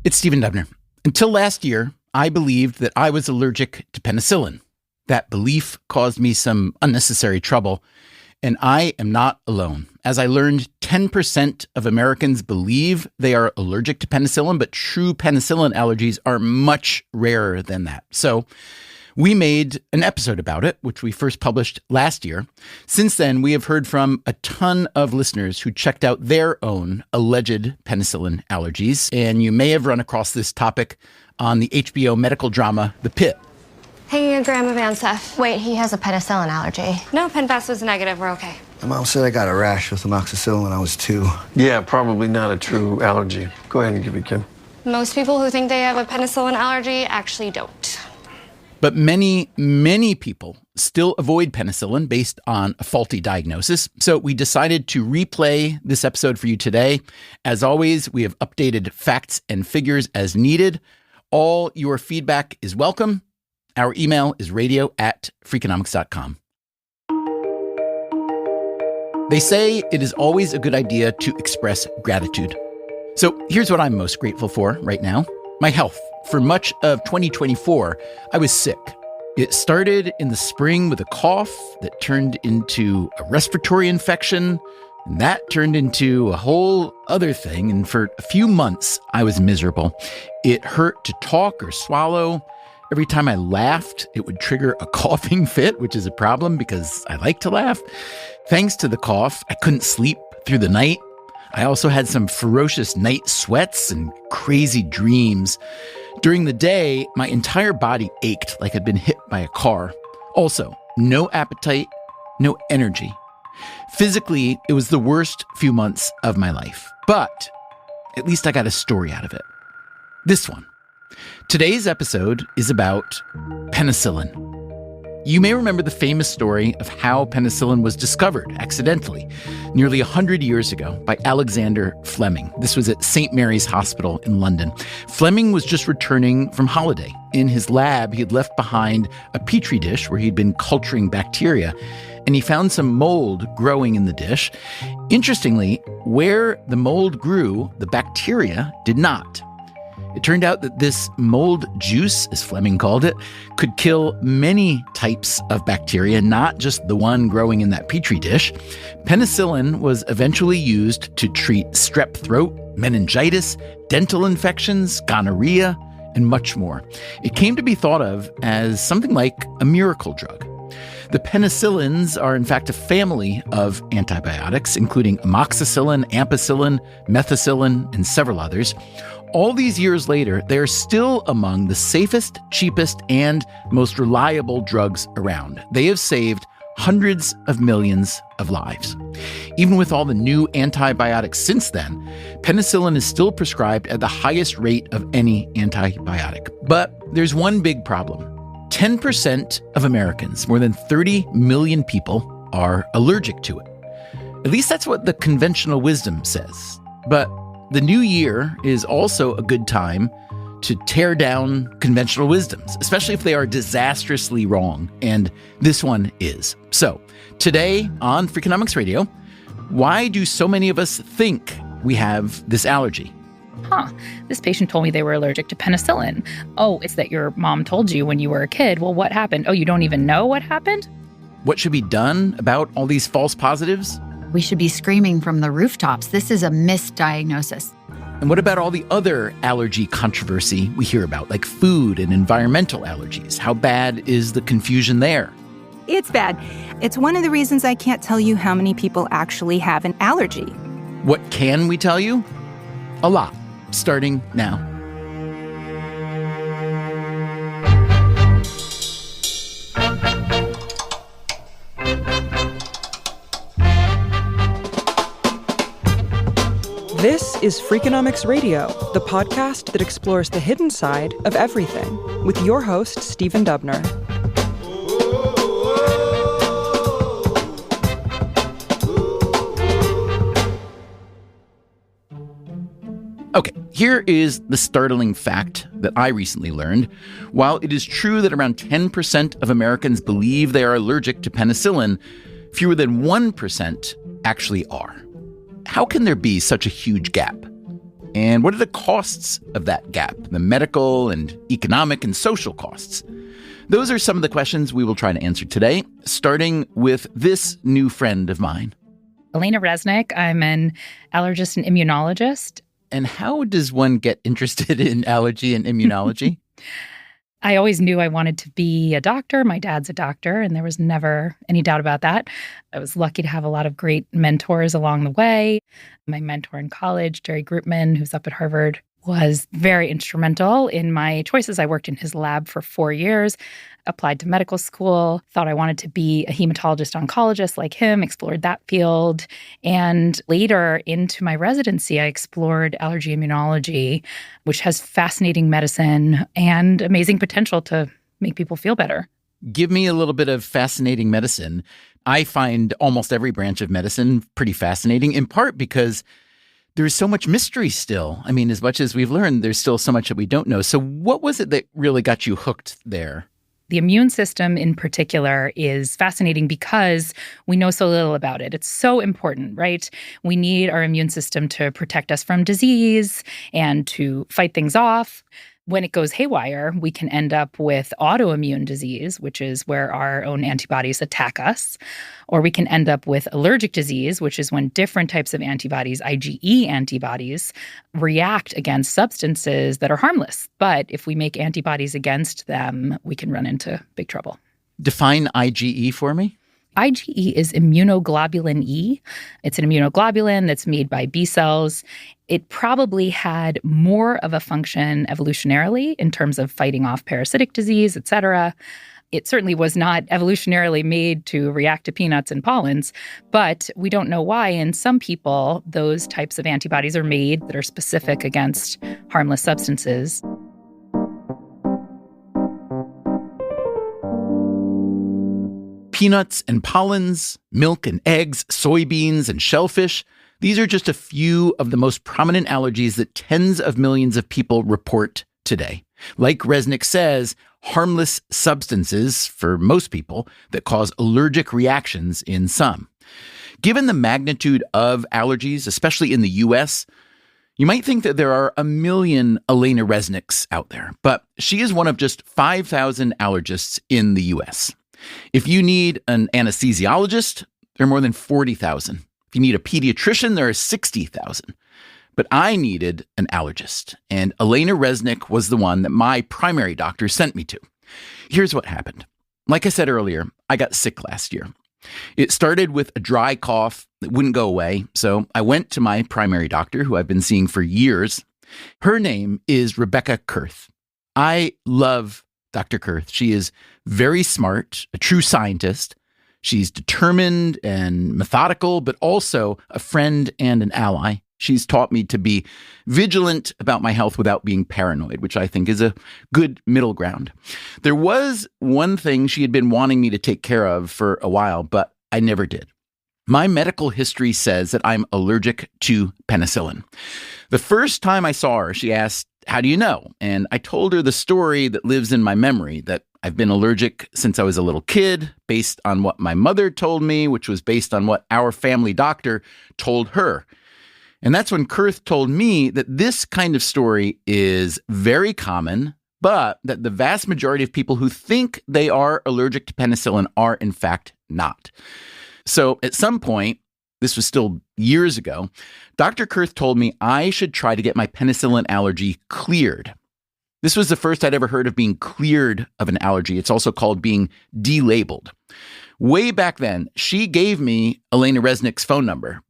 It's Stephen Dubner. Until last year, I believed that I was allergic to penicillin. That belief caused me some unnecessary trouble, and I am not alone. As I learned, 10% of Americans believe they are allergic to penicillin, but true penicillin allergies are much rarer than that. So we made an episode about it, which we first published last year. Since then, we have heard from a ton of listeners who checked out their own alleged penicillin allergies. And you may have run across this topic on the HBO medical drama, The Pit. Hanging a gram of Ansef. Wait, he has a penicillin allergy. No, PenFast was negative. We're okay. My mom said I got a rash with amoxicillin when I was 2. Yeah, probably not a true allergy. Go ahead and give it, Kim. Most people who think they have a penicillin allergy actually don't. But many, many people still avoid penicillin based on a faulty diagnosis. So we decided to replay this episode for you today. As always, we have updated facts and figures as needed. All your feedback is welcome. Our email is radio@freakonomics.com. They say it is always a good idea to express gratitude. So here's what I'm most grateful for right now. My health. For much of 2024, I was sick. It started in the spring with a cough that turned into a respiratory infection, and that turned into a whole other thing. And for a few months, I was miserable. It hurt to talk or swallow. Every time I laughed, it would trigger a coughing fit, which is a problem because I like to laugh. Thanks to the cough, I couldn't sleep through the night. I also had some ferocious night sweats and crazy dreams. During the day, my entire body ached like I'd been hit by a car. Also, no appetite, no energy. Physically, it was the worst few months of my life. But at least I got a story out of it. This one. Today's episode is about penicillin. You may remember the famous story of how penicillin was discovered accidentally nearly 100 years ago by Alexander Fleming. This was at St. Mary's Hospital in London. Fleming was just returning from holiday. In his lab, he had left behind a petri dish where he'd been culturing bacteria, and he found some mold growing in the dish. Interestingly, where the mold grew, the bacteria did not. It turned out that this mold juice, as Fleming called it, could kill many types of bacteria, not just the one growing in that petri dish. Penicillin was eventually used to treat strep throat, meningitis, dental infections, gonorrhea, and much more. It came to be thought of as something like a miracle drug. The penicillins are in fact a family of antibiotics, including amoxicillin, ampicillin, methicillin, and several others. All these years later, they're still among the safest, cheapest, and most reliable drugs around. They have saved hundreds of millions of lives. Even with all the new antibiotics since then, penicillin is still prescribed at the highest rate of any antibiotic. But there's one big problem. 10% of Americans, more than 30 million people, are allergic to it. At least that's what the conventional wisdom says. But the new year is also a good time to tear down conventional wisdoms, especially if they are disastrously wrong. And this one is. So today on Freakonomics Radio, why do so many of us think we have this allergy? This patient told me they were allergic to penicillin. Oh, it's that your mom told you when you were a kid. Well, what happened? Oh, you don't even know what happened? What should be done about all these false positives? We should be screaming from the rooftops. This is a misdiagnosis. And what about all the other allergy controversy we hear about, like food and environmental allergies? How bad is the confusion there? It's bad. It's one of the reasons I can't tell you how many people actually have an allergy. What can we tell you? A lot, starting now. This is Freakonomics Radio, the podcast that explores the hidden side of everything, with your host, Stephen Dubner. Okay, here is the startling fact that I recently learned. While it is true that around 10% of Americans believe they are allergic to penicillin, fewer than 1% actually are. How can there be such a huge gap? And what are the costs of that gap? The medical and economic and social costs? Those are some of the questions we will try to answer today, starting with this new friend of mine. Elena Resnick. I'm an allergist and immunologist. And how does one get interested in allergy and immunology? I always knew I wanted to be a doctor. My dad's a doctor, and there was never any doubt about that. I was lucky to have a lot of great mentors along the way. My mentor in college, Jerry Groupman, who's up at Harvard, was very instrumental in my choices. I worked in his lab for 4 years, applied to medical school, thought I wanted to be a hematologist oncologist like him, explored that field. And later into my residency, I explored allergy immunology, which has fascinating medicine and amazing potential to make people feel better. Give me a little bit of fascinating medicine. I find almost every branch of medicine pretty fascinating, in part because there's so much mystery still. I mean, as much as we've learned, there's still so much that we don't know. So what was it that really got you hooked there? The immune system in particular is fascinating because we know so little about it. It's so important, right? We need our immune system to protect us from disease and to fight things off. When it goes haywire, we can end up with autoimmune disease, which is where our own antibodies attack us. Or we can end up with allergic disease, which is when different types of antibodies, IgE antibodies, react against substances that are harmless. But if we make antibodies against them, we can run into big trouble. Define IgE for me. IgE is immunoglobulin E. It's an immunoglobulin that's made by B cells. It probably had more of a function evolutionarily in terms of fighting off parasitic disease, et cetera. It certainly was not evolutionarily made to react to peanuts and pollens, but we don't know why. In some people, those types of antibodies are made that are specific against harmless substances. Peanuts and pollens, milk and eggs, soybeans and shellfish. These are just a few of the most prominent allergies that tens of millions of people report today. Like Resnick says, harmless substances for most people that cause allergic reactions in some. Given the magnitude of allergies, especially in the U.S., you might think that there are a million Elena Resnicks out there, but she is one of just 5,000 allergists in the U.S. If you need an anesthesiologist, there are more than 40,000. If you need a pediatrician, there are 60,000. But I needed an allergist, and Elena Resnick was the one that my primary doctor sent me to. Here's what happened. Like I said earlier, I got sick last year. It started with a dry cough that wouldn't go away, so I went to my primary doctor, who I've been seeing for years. Her name is Rebecca Kurth. I love Dr. Kurth. She is very smart, a true scientist. She's determined and methodical, but also a friend and an ally. She's taught me to be vigilant about my health without being paranoid, which I think is a good middle ground. There was one thing she had been wanting me to take care of for a while, but I never did. My medical history says that I'm allergic to penicillin. The first time I saw her, she asked, "How do you know?" And I told her the story that lives in my memory, that I've been allergic since I was a little kid, based on what my mother told me, which was based on what our family doctor told her. And that's when Kurth told me that this kind of story is very common, but that the vast majority of people who think they are allergic to penicillin are in fact not. So at some point, this was still years ago, Dr. Kurth told me I should try to get my penicillin allergy cleared. This was the first I'd ever heard of being cleared of an allergy. It's also called being delabeled. Way back then, she gave me Elena Resnick's phone number,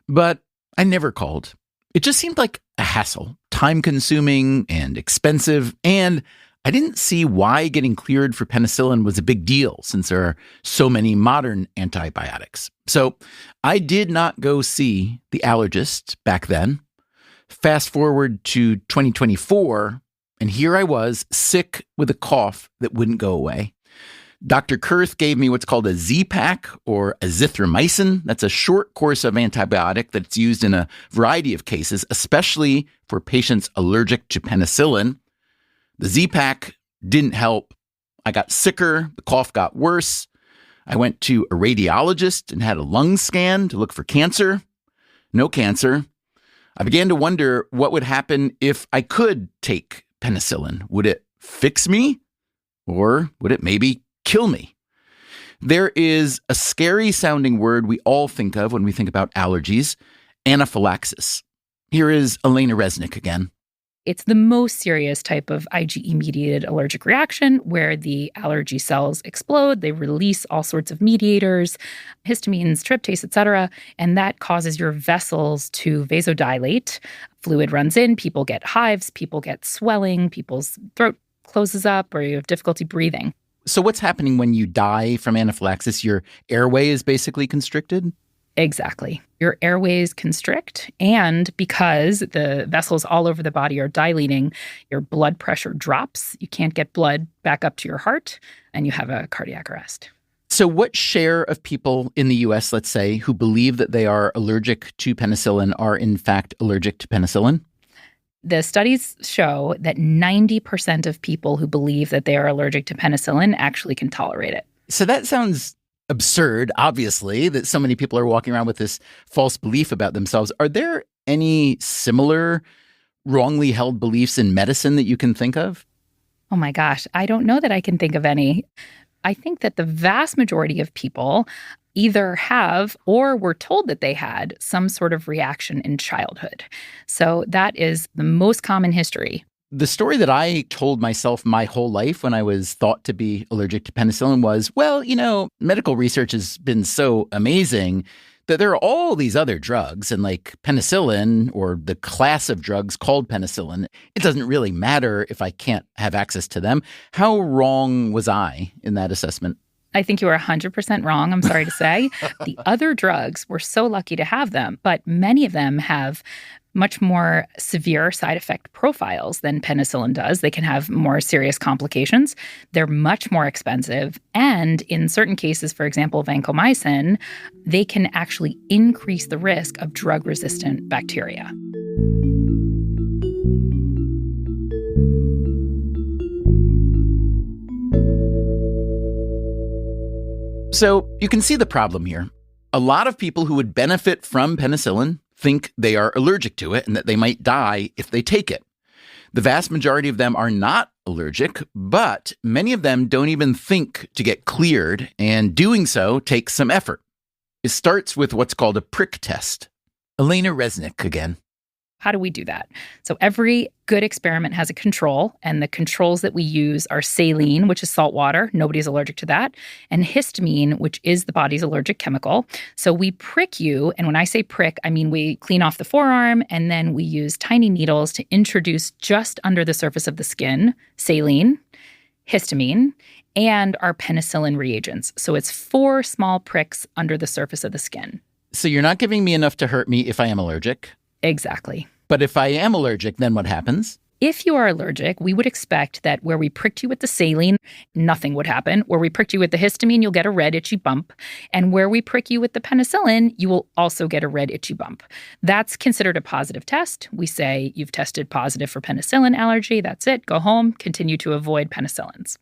but I never called. It just seemed like a hassle, time-consuming and expensive, and I didn't see why getting cleared for penicillin was a big deal since there are so many modern antibiotics. So I did not go see the allergist back then. Fast forward to 2024, and here I was, sick with a cough that wouldn't go away. Dr. Kurth gave me what's called a Z-Pak or azithromycin. That's a short course of antibiotic that's used in a variety of cases, especially for patients allergic to penicillin. The Z-Pak didn't help. I got sicker. The cough got worse. I went to a radiologist and had a lung scan to look for cancer. No cancer. I began to wonder what would happen if I could take penicillin. Would it fix me? Or would it maybe kill me? There is a scary sounding word we all think of when we think about allergies, anaphylaxis. Here is Elena Resnick again. It's the most serious type of IgE-mediated allergic reaction where the allergy cells explode. They release all sorts of mediators, histamines, tryptase, etc., and that causes your vessels to vasodilate. Fluid runs in, people get hives, people get swelling, people's throat closes up, or you have difficulty breathing. So what's happening when you die from anaphylaxis? Your airway is basically constricted? Exactly. Your airways constrict, and because the vessels all over the body are dilating, your blood pressure drops. You can't get blood back up to your heart, and you have a cardiac arrest. So what share of people in the U.S., let's say, who believe that they are allergic to penicillin are in fact allergic to penicillin? The studies show that 90% of people who believe that they are allergic to penicillin actually can tolerate it. So that sounds absurd, obviously, that so many people are walking around with this false belief about themselves. Are there any similar wrongly held beliefs in medicine that you can think of? Oh my gosh, I don't know that I can think of any. I think that the vast majority of people either have or were told that they had some sort of reaction in childhood. So that is the most common history. The story that I told myself my whole life when I was thought to be allergic to penicillin was, well, medical research has been so amazing that there are all these other drugs, and like penicillin, or the class of drugs called penicillin, it doesn't really matter if I can't have access to them. How wrong was I in that assessment? I think you are 100% wrong, I'm sorry to say. The other drugs, we're so lucky to have them, but many of them have much more severe side effect profiles than penicillin does. They can have more serious complications. They're much more expensive. And in certain cases, for example, vancomycin, they can actually increase the risk of drug-resistant bacteria. So you can see the problem here. A lot of people who would benefit from penicillin think they are allergic to it and that they might die if they take it. The vast majority of them are not allergic, but many of them don't even think to get cleared, and doing so takes some effort. It starts with what's called a prick test. Elena Resnick again. How do we do that? So every good experiment has a control, and the controls that we use are saline, which is salt water. Nobody's allergic to that. And histamine, which is the body's allergic chemical. So we prick you, and when I say prick, I mean we clean off the forearm, and then we use tiny needles to introduce just under the surface of the skin saline, histamine, and our penicillin reagents. So it's 4 small pricks under the surface of the skin. So you're not giving me enough to hurt me if I am allergic? Exactly. But if I am allergic, then what happens? If you are allergic, we would expect that where we pricked you with the saline, nothing would happen. Where we pricked you with the histamine, you'll get a red itchy bump. And where we prick you with the penicillin, you will also get a red itchy bump. That's considered a positive test. We say you've tested positive for penicillin allergy. That's it. Go home. Continue to avoid penicillins.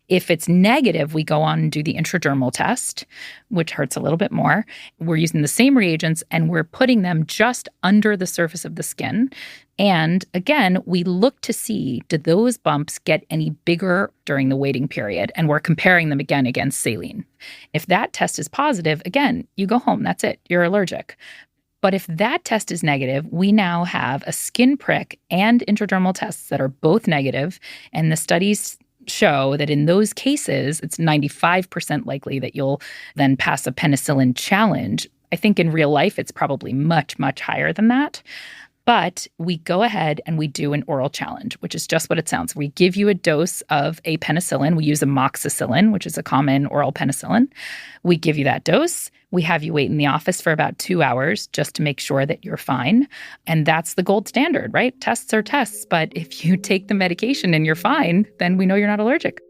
If it's negative, we go on and do the intradermal test, which hurts a little bit more. We're using the same reagents, and we're putting them just under the surface of the skin. And again, we look to see, do those bumps get any bigger during the waiting period? And we're comparing them again against saline. If that test is positive, again, you go home. That's it. You're allergic. But if that test is negative, we now have a skin prick and intradermal tests that are both negative, and the studies show that in those cases, it's 95% likely that you'll then pass a penicillin challenge. I think in real life, it's probably much, much higher than that. But we go ahead and we do an oral challenge, which is just what it sounds. We give you a dose of a penicillin. We use amoxicillin, which is a common oral penicillin. We give you that dose. We have you wait in the office for about 2 hours just to make sure that you're fine. And that's the gold standard, right? Tests are tests. But if you take the medication and you're fine, then we know you're not allergic.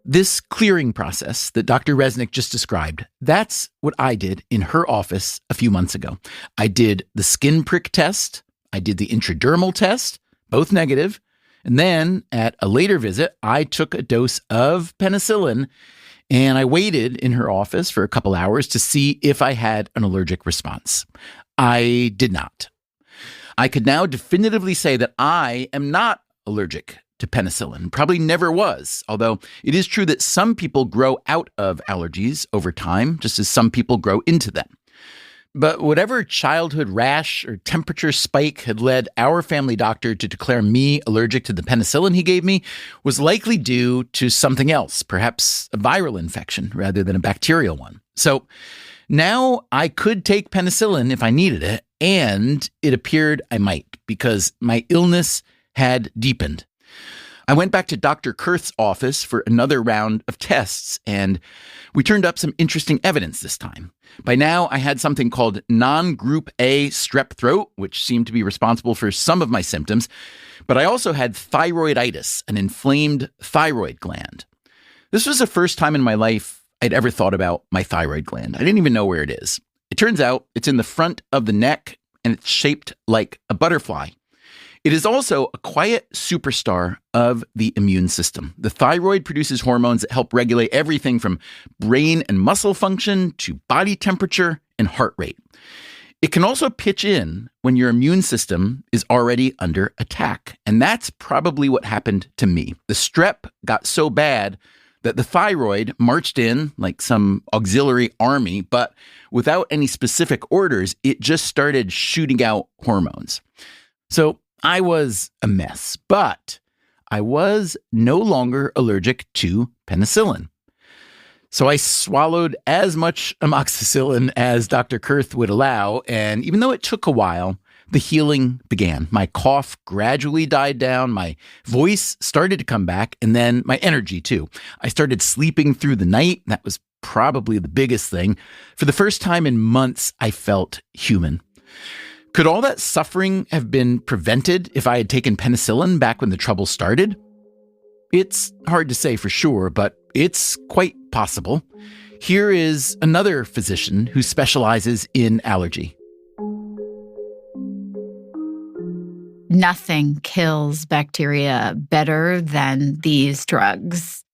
This clearing process that Dr. Resnick just described, that's what I did in her office a few months ago. I did the skin prick test. I did the intradermal test, both negative. And then at a later visit, I took a dose of penicillin, and I waited in her office for a couple hours to see if I had an allergic response. I did not. I could now definitively say that I am not allergic to penicillin, probably never was, although it is true that some people grow out of allergies over time, just as some people grow into them. But whatever childhood rash or temperature spike had led our family doctor to declare me allergic to the penicillin he gave me was likely due to something else, perhaps a viral infection rather than a bacterial one. So now I could take penicillin if I needed it, and it appeared I might because my illness had deepened. I went back to Dr. Kurth's office for another round of tests, and we turned up some interesting evidence this time. By now, I had something called non-group A strep throat, which seemed to be responsible for some of my symptoms, but I also had thyroiditis, an inflamed thyroid gland. This was the first time in my life I'd ever thought about my thyroid gland. I didn't even know where it is. It turns out it's in the front of the neck, and it's shaped like a butterfly. It is also a quiet superstar of the immune system. The thyroid produces hormones that help regulate everything from brain and muscle function to body temperature and heart rate. It can also pitch in when your immune system is already under attack. And that's probably what happened to me. The strep got so bad that the thyroid marched in like some auxiliary army, but without any specific orders, it just started shooting out hormones. So I was a mess, but I was no longer allergic to penicillin. So I swallowed as much amoxicillin as Dr. Kurth would allow, and even though it took a while, the healing began. My cough gradually died down, my voice started to come back, and then my energy too. I started sleeping through the night. That was probably the biggest thing. For the first time in months, I felt human. Could all that suffering have been prevented if I had taken penicillin back when the trouble started? It's hard to say for sure, but it's quite possible. Here is another physician who specializes in allergy. Nothing kills bacteria better than these drugs.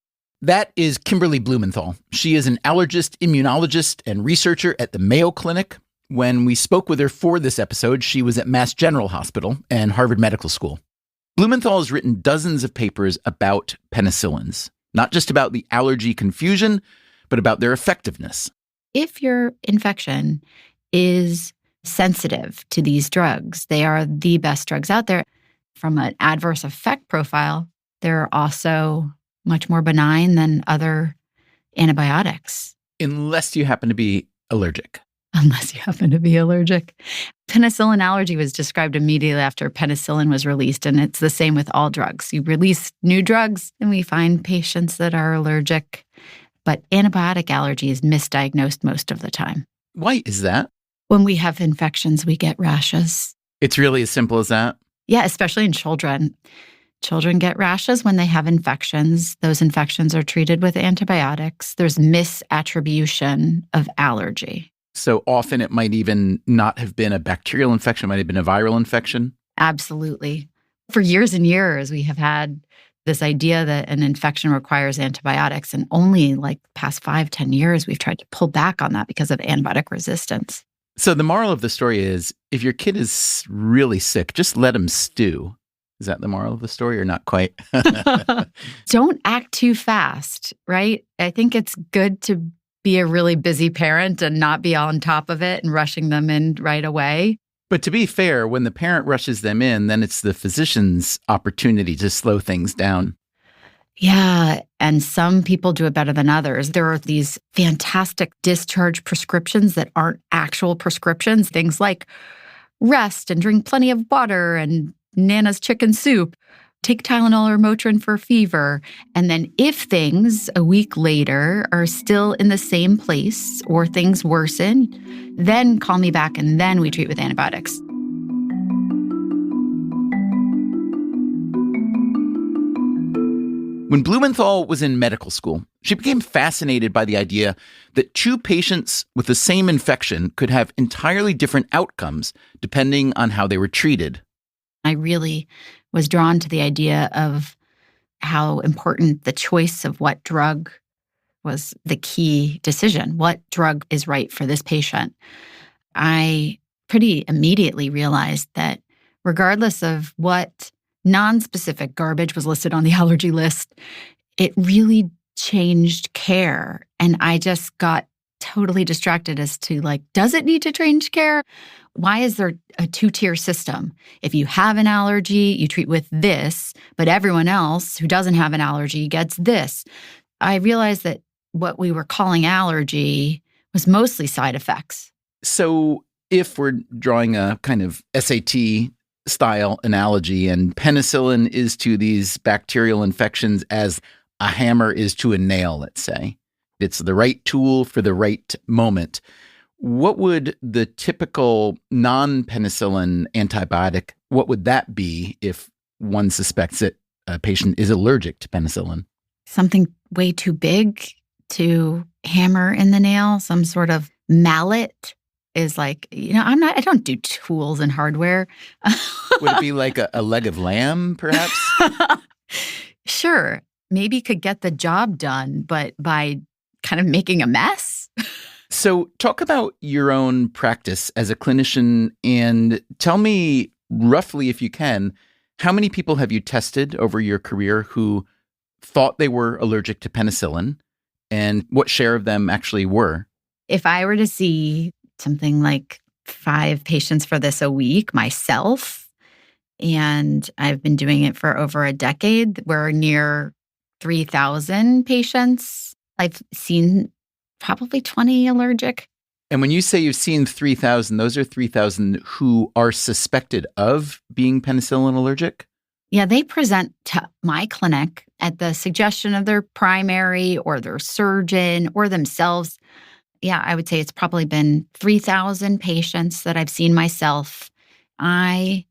That is Kimberly Blumenthal. She is an allergist, immunologist, and researcher at the Mayo Clinic. When we spoke with her for this episode, she was at Mass General Hospital and Harvard Medical School. Blumenthal has written dozens of papers about penicillins, not just about the allergy confusion, but about their effectiveness. If your infection is sensitive to these drugs, they are the best drugs out there. From an adverse effect profile, they're also much more benign than other antibiotics. Unless you happen to be allergic. Unless you happen to be allergic. Penicillin allergy was described immediately after penicillin was released, and it's the same with all drugs. You release new drugs, and we find patients that are allergic, but antibiotic allergy is misdiagnosed most of the time. Why is that? When we have infections, we get rashes. It's really as simple as that? Yeah, especially in children. Children get rashes when they have infections. Those infections are treated with antibiotics. There's misattribution of allergy. So often it might even not have been a bacterial infection, it might have been a viral infection? Absolutely. For years and years, we have had this idea that an infection requires antibiotics. And only like the past 5-10 years, we've tried to pull back on that because of antibiotic resistance. So the moral of the story is, if your kid is really sick, just let him stew. Is that the moral of the story or not quite? Don't act too fast, right? I think it's good to be a really busy parent and not be on top of it and rushing them in right away. But to be fair, when the parent rushes them in, then it's the physician's opportunity to slow things down. Yeah, and some people do it better than others. There are these fantastic discharge prescriptions that aren't actual prescriptions, things like rest and drink plenty of water and Nana's chicken soup. Take Tylenol or Motrin for fever. And then if things a week later are still in the same place or things worsen, then call me back and then we treat with antibiotics. When Blumenthal was in medical school, she became fascinated by the idea that two patients with the same infection could have entirely different outcomes depending on how they were treated. I really was drawn to the idea of how important the choice of what drug was the key decision. What drug is right for this patient? I pretty immediately realized that regardless of what non-specific garbage was listed on the allergy list, it really changed care. And I just got totally distracted as to does it need to change care? Why is there a two-tier system? If you have an allergy, you treat with this, but everyone else who doesn't have an allergy gets this. I realized that what we were calling allergy was mostly side effects. So if we're drawing a kind of SAT style analogy, and penicillin is to these bacterial infections as a hammer is to a nail, let's say, it's the right tool for the right moment. What would the typical non-penicillin antibiotic, what would that be if one suspects that a patient is allergic to penicillin? Something way too big to hammer in the nail, some sort of mallet is I don't do tools and hardware. Would it be like a leg of lamb, perhaps? Sure. Maybe could get the job done, but by kind of making a mess. So talk about your own practice as a clinician and tell me roughly, if you can, how many people have you tested over your career who thought they were allergic to penicillin and what share of them actually were? If I were to see something like 5 patients for this a week myself, and I've been doing it for over a decade, we're near 3,000 patients. I've seen probably 20 allergic. And when you say you've seen 3,000, those are 3,000 who are suspected of being penicillin allergic? Yeah, they present to my clinic at the suggestion of their primary or their surgeon or themselves. Yeah, I would say it's probably been 3,000 patients that I've seen myself. I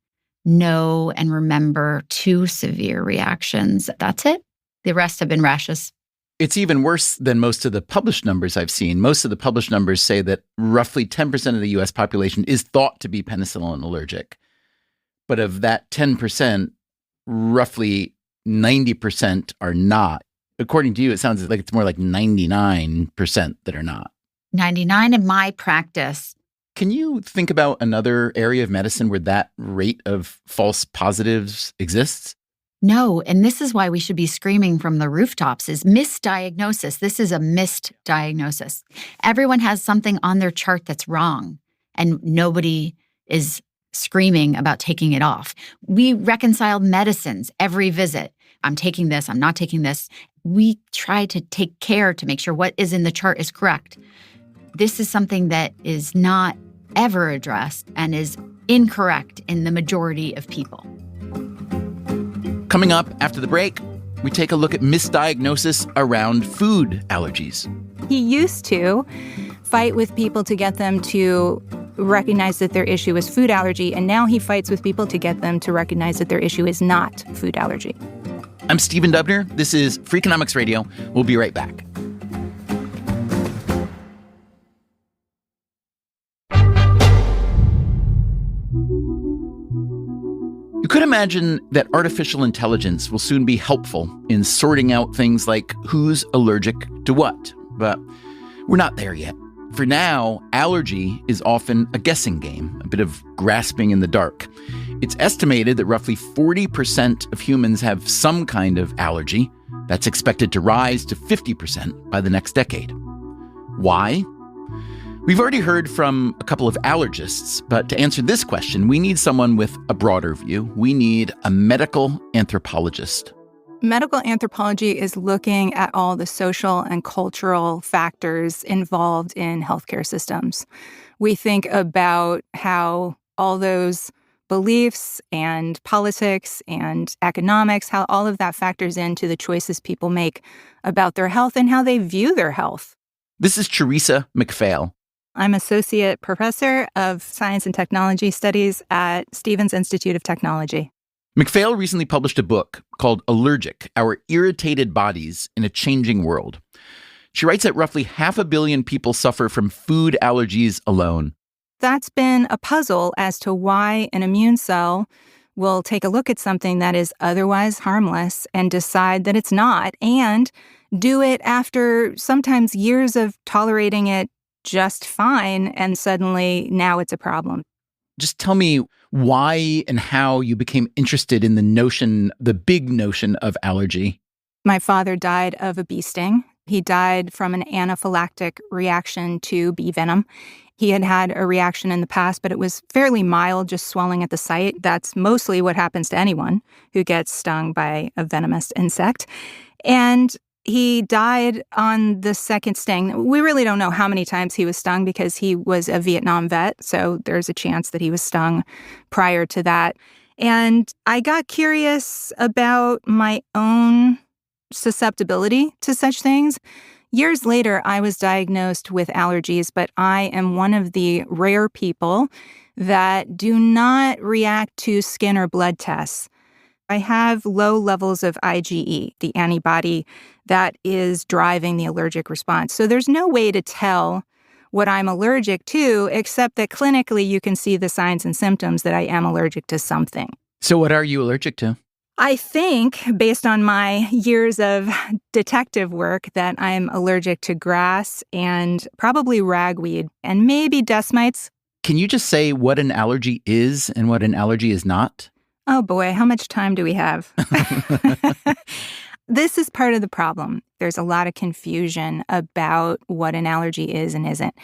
know and remember 2 severe reactions. That's it. The rest have been rashes. It's even worse than most of the published numbers I've seen. Most of the published numbers say that roughly 10% of the U.S. population is thought to be penicillin allergic. But of that 10%, roughly 90% are not. According to you, it sounds like it's more like 99% that are not. 99 in my practice. Can you think about another area of medicine where that rate of false positives exists? No, and this is why we should be screaming from the rooftops is misdiagnosis. This is a misdiagnosis. Everyone has something on their chart that's wrong, and nobody is screaming about taking it off. We reconcile medicines every visit. I'm taking this, I'm not taking this. We try to take care to make sure what is in the chart is correct. This is something that is not ever addressed and is incorrect in the majority of people. Coming up after the break, we take a look at misdiagnosis around food allergies. He used to fight with people to get them to recognize that their issue is food allergy, and now he fights with people to get them to recognize that their issue is not food allergy. I'm Stephen Dubner. This is Freakonomics Radio. We'll be right back. You could imagine that artificial intelligence will soon be helpful in sorting out things like who's allergic to what, but we're not there yet. For now, allergy is often a guessing game, a bit of grasping in the dark. It's estimated that roughly 40% of humans have some kind of allergy. That's expected to rise to 50% by the next decade. Why? We've already heard from a couple of allergists, but to answer this question, we need someone with a broader view. We need a medical anthropologist. Medical anthropology is looking at all the social and cultural factors involved in healthcare systems. We think about how all those beliefs and politics and economics, how all of that factors into the choices people make about their health and how they view their health. This is Teresa McPhail. I'm Associate Professor of Science and Technology Studies at Stevens Institute of Technology. McPhail recently published a book called Allergic, Our Irritated Bodies in a Changing World. She writes that roughly 500 million people suffer from food allergies alone. That's been a puzzle as to why an immune cell will take a look at something that is otherwise harmless and decide that it's not, and do it after sometimes years of tolerating it just fine, and suddenly now it's a problem. Just tell me why and how you became interested in the big notion of allergy. My father died of a bee sting. He died from an anaphylactic reaction to bee venom. He had had a reaction in the past, but it was fairly mild, just swelling at the site. That's mostly what happens to anyone who gets stung by a venomous insect. And he died on the second sting. We really don't know how many times he was stung because he was a Vietnam vet, so there's a chance that he was stung prior to that. And I got curious about my own susceptibility to such things. Years later, I was diagnosed with allergies, but I am one of the rare people that do not react to skin or blood tests. I have low levels of IgE, the antibody that is driving the allergic response. So there's no way to tell what I'm allergic to, except that clinically you can see the signs and symptoms that I am allergic to something. So what are you allergic to? I think, based on my years of detective work, that I'm allergic to grass and probably ragweed and maybe dust mites. Can you just say what an allergy is and what an allergy is not? Oh boy, how much time do we have? This is part of the problem. There's a lot of confusion about what an allergy is and isn't.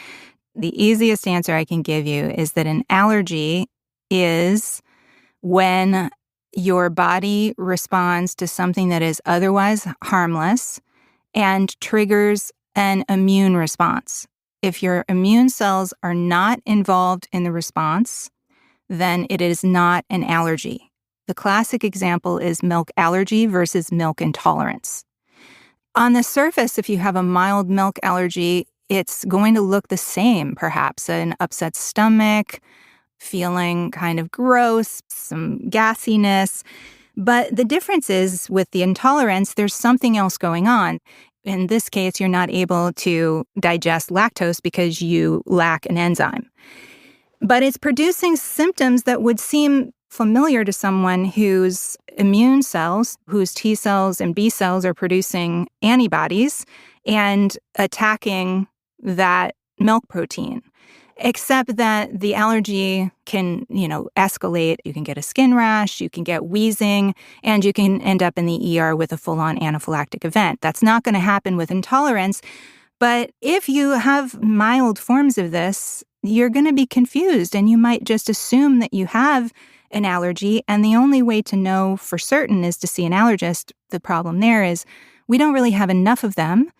The easiest answer I can give you is that an allergy is when your body responds to something that is otherwise harmless and triggers an immune response. If your immune cells are not involved in the response, then it is not an allergy. The classic example is milk allergy versus milk intolerance. On the surface, if you have a mild milk allergy, it's going to look the same, perhaps an upset stomach, feeling kind of gross, some gassiness. But the difference is with the intolerance, there's something else going on. In this case, you're not able to digest lactose because you lack an enzyme. But it's producing symptoms that would seem familiar to someone whose immune cells, whose T cells and B cells are producing antibodies and attacking that milk protein. Except that the allergy can, escalate. You can get a skin rash, you can get wheezing, and you can end up in the ER with a full-on anaphylactic event. That's not going to happen with intolerance. But if you have mild forms of this, you're going to be confused, and you might just assume that you have an allergy. And the only way to know for certain is to see an allergist. The problem there is we don't really have enough of them.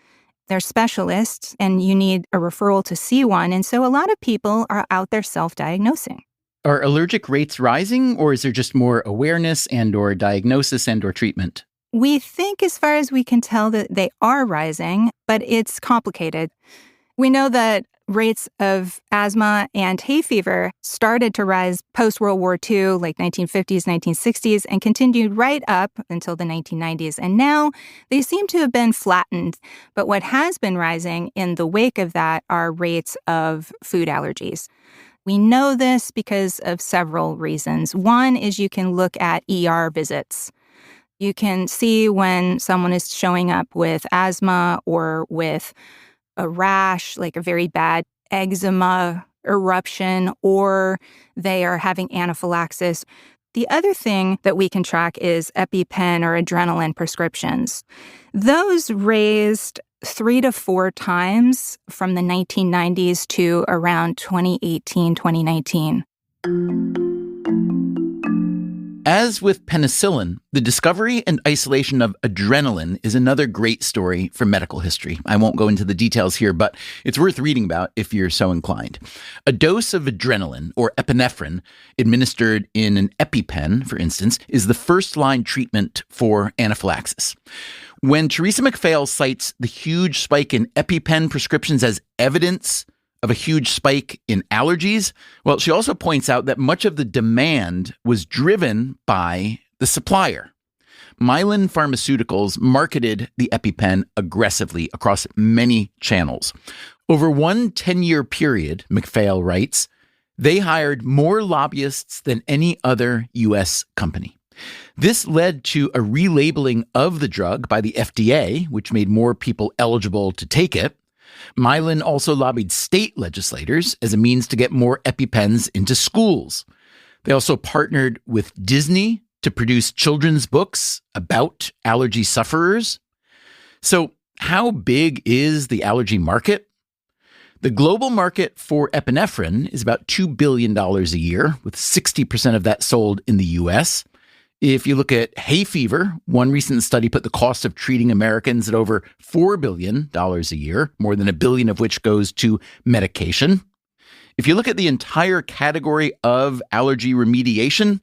They're specialists, and you need a referral to see one. And so a lot of people are out there self-diagnosing. Are allergic rates rising, or is there just more awareness and or diagnosis and or treatment? We think, as far as we can tell, that they are rising, but it's complicated. We know that rates of asthma and hay fever started to rise post-World War II, like 1950s, 1960s, and continued right up until the 1990s. And now they seem to have been flattened. But what has been rising in the wake of that are rates of food allergies. We know this because of several reasons. One is you can look at ER visits. You can see when someone is showing up with asthma or with a rash, like a very bad eczema eruption, or they are having anaphylaxis. The other thing that we can track is EpiPen or adrenaline prescriptions. Those raised 3 to 4 times from the 1990s to around 2018, 2019. As with penicillin, the discovery and isolation of adrenaline is another great story from medical history. I won't go into the details here, but it's worth reading about if you're so inclined. A dose of adrenaline, or epinephrine, administered in an EpiPen, for instance, is the first-line treatment for anaphylaxis. When Teresa McPhail cites the huge spike in EpiPen prescriptions as evidence of a huge spike in allergies, well, she also points out that much of the demand was driven by the supplier. Mylan Pharmaceuticals marketed the EpiPen aggressively across many channels. Over one 10-year period, McPhail writes, they hired more lobbyists than any other U.S. company. This led to a relabeling of the drug by the FDA, which made more people eligible to take it. Mylan also lobbied state legislators as a means to get more EpiPens into schools. They also partnered with Disney to produce children's books about allergy sufferers. So, how big is the allergy market? The global market for epinephrine is about $2 billion a year, with 60% of that sold in the US. If you look at hay fever, one recent study put the cost of treating Americans at over $4 billion a year, more than $1 billion of which goes to medication. If you look at the entire category of allergy remediation,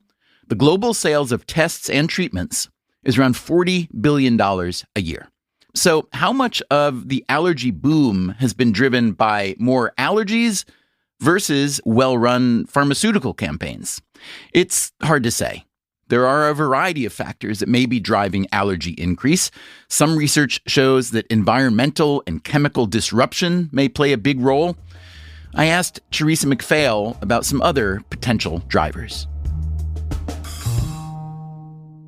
the global sales of tests and treatments is around $40 billion a year. So how much of the allergy boom has been driven by more allergies versus well-run pharmaceutical campaigns? It's hard to say. There are a variety of factors that may be driving allergy increase. Some research shows that environmental and chemical disruption may play a big role. I asked Teresa McPhail about some other potential drivers.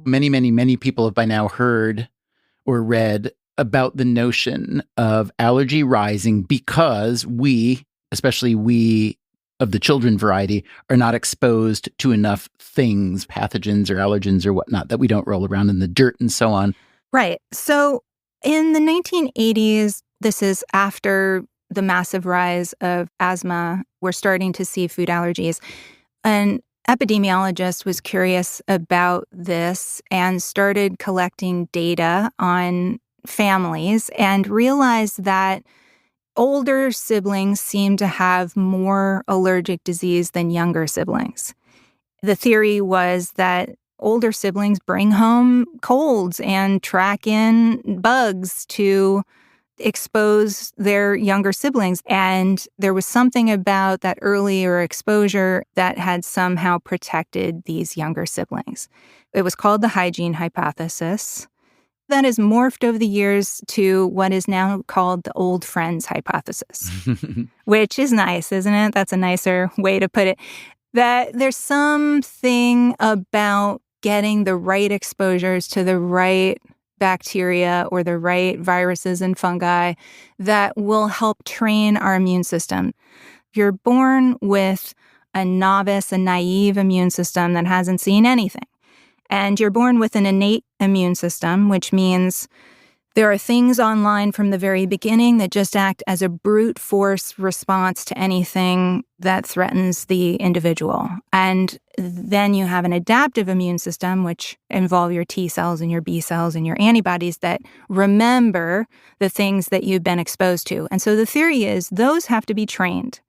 Many people have by now heard or read about the notion of allergy rising because we, especially we of the children variety, are not exposed to enough things, pathogens or allergens or whatnot, that we don't roll around in the dirt and so on. Right. So in the 1980s, this is after the massive rise of asthma, we're starting to see food allergies. An epidemiologist was curious about this and started collecting data on families and realized that older siblings seem to have more allergic disease than younger siblings. The theory was that older siblings bring home colds and track in bugs to expose their younger siblings. And there was something about that earlier exposure that had somehow protected these younger siblings. It was called the hygiene hypothesis. That has morphed over the years to what is now called the old friends hypothesis, which is nice, isn't it? That's a nicer way to put it. That there's something about getting the right exposures to the right bacteria or the right viruses and fungi that will help train our immune system. You're born with a novice, a naive immune system that hasn't seen anything. And you're born with an innate immune system, which means there are things online from the very beginning that just act as a brute force response to anything that threatens the individual. And then you have an adaptive immune system, which involve your T cells and your B cells and your antibodies that remember the things that you've been exposed to. And so the theory is those have to be trained.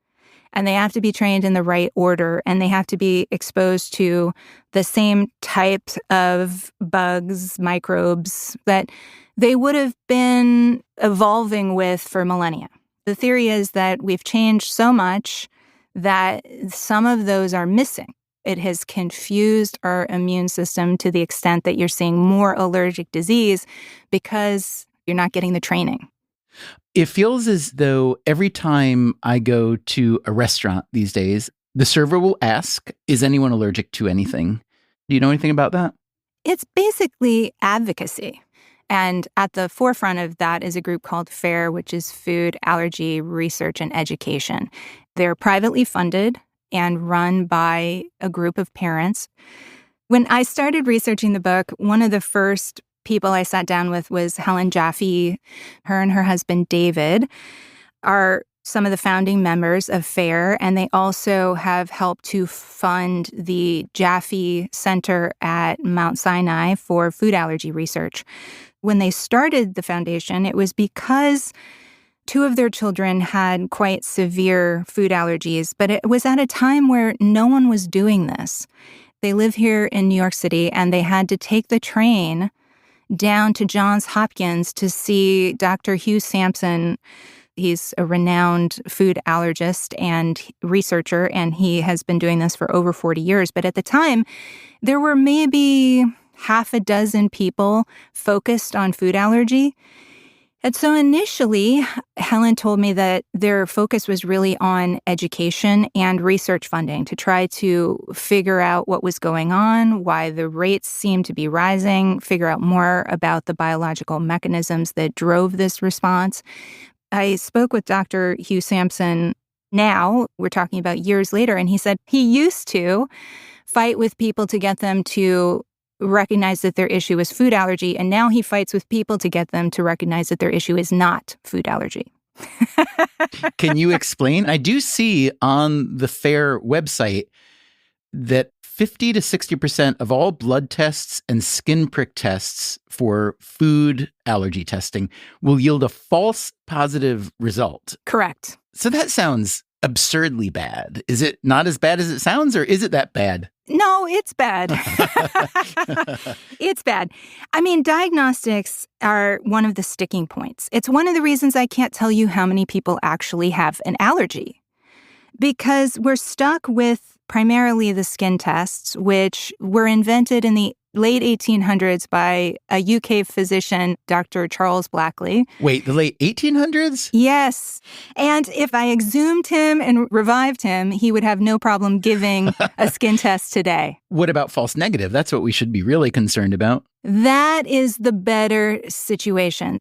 And they have to be trained in the right order, and they have to be exposed to the same types of bugs, microbes that they would have been evolving with for millennia. The theory is that we've changed so much that some of those are missing. It has confused our immune system to the extent that you're seeing more allergic disease because you're not getting the training. It feels as though every time I go to a restaurant these days, the server will ask, is anyone allergic to anything? Do you know anything about that? It's basically advocacy. And at the forefront of that is a group called FARE, which is Food Allergy Research and Education. They're privately funded and run by a group of parents. When I started researching the book, one of the first people I sat down with was Helen Jaffe. Her and her husband, David, are some of the founding members of FARE, and they also have helped to fund the Jaffe Center at Mount Sinai for food allergy research. When they started the foundation, it was because two of their children had quite severe food allergies, but it was at a time where no one was doing this. They live here in New York City, and they had to take the train down to Johns Hopkins to see Dr. Hugh Sampson. He's a renowned food allergist and researcher, and he has been doing this for over 40 years. But at the time, there were maybe half a dozen people focused on food allergy. And so initially, Helen told me that their focus was really on education and research funding to try to figure out what was going on, why the rates seemed to be rising, figure out more about the biological mechanisms that drove this response. I spoke with Dr. Hugh Sampson now, we're talking about years later, and he said he used to fight with people to get them to recognize that their issue is food allergy, and now he fights with people to get them to recognize that their issue is not food allergy. Can you explain? I do see on the FAIR website that 50 to 60% of all blood tests and skin prick tests for food allergy testing will yield a false positive result. Correct. So that sounds absurdly bad. Is it not as bad as it sounds, or is it that bad? No, it's bad. It's bad. I mean, diagnostics are one of the sticking points. It's one of the reasons I can't tell you how many people actually have an allergy, because we're stuck with primarily the skin tests, which were invented in the late 1800s by a UK physician, Dr. Charles Blackley. Wait, the late 1800s? Yes. And if I exhumed him and revived him, he would have no problem giving a skin test today. What about false negative? That's what we should be really concerned about. That is the better situation.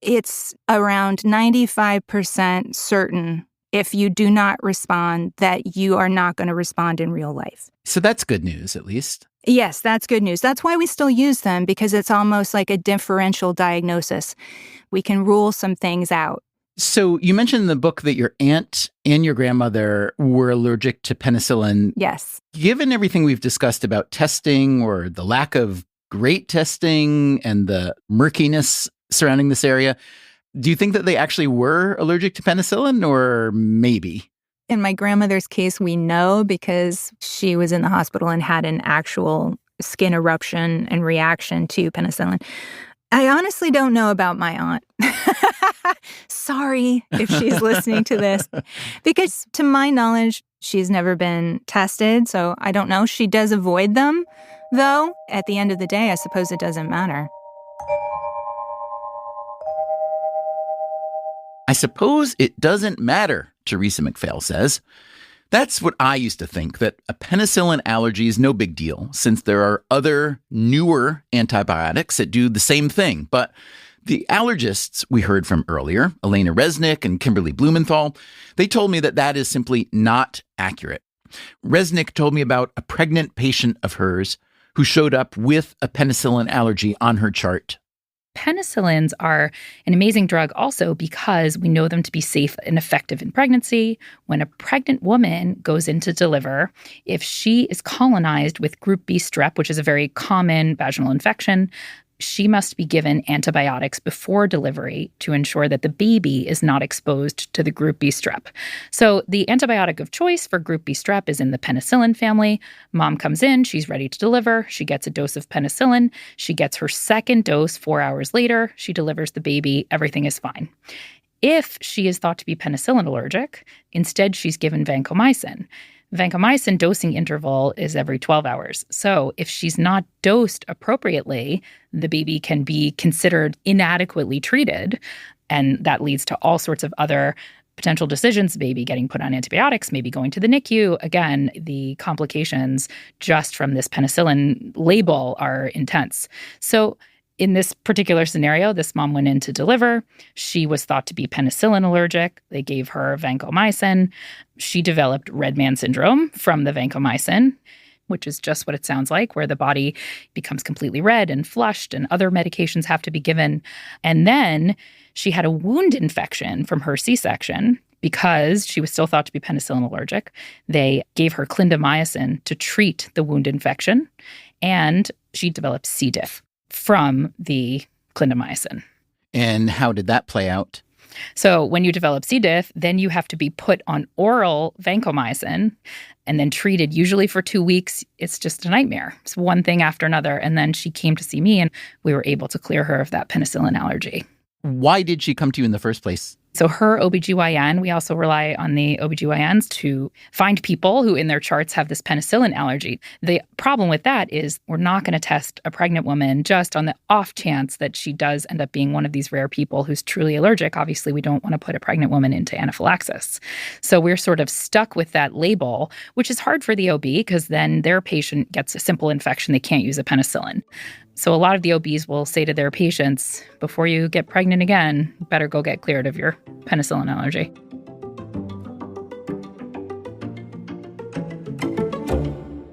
It's around 95% certain if you do not respond that you are not going to respond in real life. So that's good news, at least. Yes, that's good news. That's why we still use them, because it's almost like a differential diagnosis. We can rule some things out. So you mentioned in the book that your aunt and your grandmother were allergic to penicillin. Yes. Given everything we've discussed about testing, or the lack of great testing and the murkiness surrounding this area, do you think that they actually were allergic to penicillin, or maybe? In my grandmother's case, we know, because she was in the hospital and had an actual skin eruption and reaction to penicillin. I honestly don't know about my aunt. Sorry if she's listening to this, because to my knowledge, she's never been tested. So I don't know. She does avoid them, though. At the end of the day, I suppose it doesn't matter. I suppose it doesn't matter, Teresa McPhail says. That's what I used to think, that a penicillin allergy is no big deal, since there are other, newer antibiotics that do the same thing. But the allergists we heard from earlier, Elena Resnick and Kimberly Blumenthal, they told me that that is simply not accurate. Resnick told me about a pregnant patient of hers who showed up with a penicillin allergy on her chart. Penicillins are an amazing drug also because we know them to be safe and effective in pregnancy. When a pregnant woman goes in to deliver, if she is colonized with group B strep, which is a very common vaginal infection, she must be given antibiotics before delivery to ensure that the baby is not exposed to the group B strep. So the antibiotic of choice for group B strep is in the penicillin family. Mom comes in, she's ready to deliver. She gets a dose of penicillin. She gets her second dose 4 hours later. She delivers the baby. Everything is fine. If she is thought to be penicillin allergic, instead she's given vancomycin. Vancomycin dosing interval is every 12 hours. So if she's not dosed appropriately, the baby can be considered inadequately treated. And that leads to all sorts of other potential decisions, baby getting put on antibiotics, maybe going to the NICU. Again, the complications just from this penicillin label are intense. So in this particular scenario, this mom went in to deliver. She was thought to be penicillin allergic. They gave her vancomycin. She developed red man syndrome from the vancomycin, which is just what it sounds like, where the body becomes completely red and flushed and other medications have to be given. And then she had a wound infection from her C-section because she was still thought to be penicillin allergic. They gave her clindamycin to treat the wound infection, and she developed C. diff from the clindamycin. And how did that play out? So when you develop C. diff, then you have to be put on oral vancomycin and then treated usually for 2 weeks. It's just a nightmare. It's one thing after another. And then she came to see me and we were able to clear her of that penicillin allergy. Why did she come to you in the first place? So her OBGYN, we also rely on the OBGYNs to find people who in their charts have this penicillin allergy. The problem with that is we're not going to test a pregnant woman just on the off chance that she does end up being one of these rare people who's truly allergic. Obviously, we don't want to put a pregnant woman into anaphylaxis. So we're sort of stuck with that label, which is hard for the OB because then their patient gets a simple infection. They can't use a penicillin. So a lot of the OBs will say to their patients, before you get pregnant again, you better go get cleared of your penicillin allergy.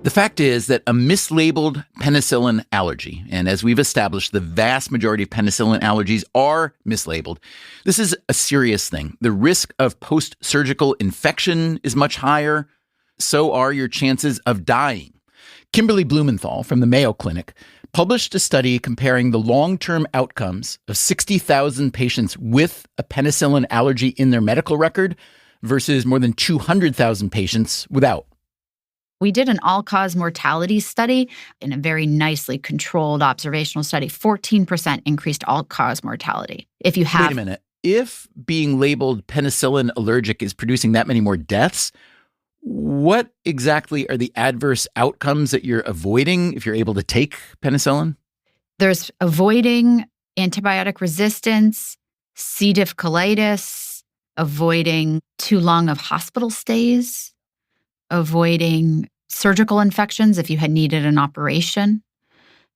The fact is that a mislabeled penicillin allergy, and as we've established, the vast majority of penicillin allergies are mislabeled. This is a serious thing. The risk of post-surgical infection is much higher. So are your chances of dying. Kimberly Blumenthal from the Mayo Clinic published a study comparing the long-term outcomes of 60,000 patients with a penicillin allergy in their medical record versus more than 200,000 patients without. We did an all-cause mortality study in a very nicely controlled observational study. 14% increased all-cause mortality. If you have... Wait a minute. If being labeled penicillin allergic is producing that many more deaths, what exactly are the adverse outcomes that you're avoiding if you're able to take penicillin? There's avoiding antibiotic resistance, C. diff colitis, avoiding too long of hospital stays, avoiding surgical infections if you had needed an operation.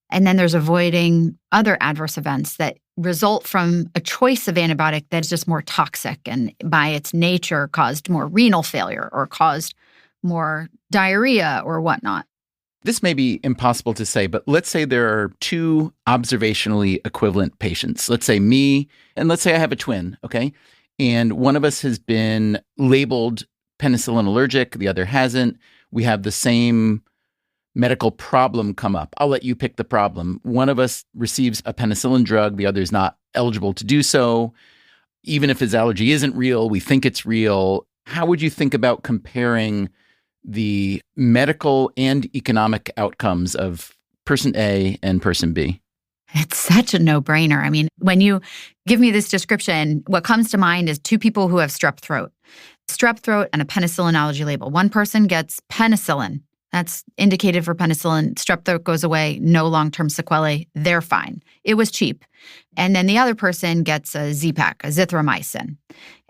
And then there's avoiding other adverse events that result from a choice of antibiotic that's just more toxic and by its nature caused more renal failure or caused more diarrhea or whatnot. This may be impossible to say, but let's say there are two observationally equivalent patients. Let's say me, and let's say I have a twin, okay? And one of us has been labeled penicillin allergic, the other hasn't. We have the same medical problem come up. I'll let you pick the problem. One of us receives a penicillin drug, the other is not eligible to do so. Even if his allergy isn't real, we think it's real. How would you think about comparing the medical and economic outcomes of person A and person B? It's such a no-brainer. I mean, when you give me this description, what comes to mind is two people who have strep throat. Strep throat and a penicillin allergy label. One person gets penicillin. That's indicated for penicillin. Strep throat goes away, no long-term sequelae. They're fine. It was cheap. And then the other person gets a Z-Pak, a zithromycin,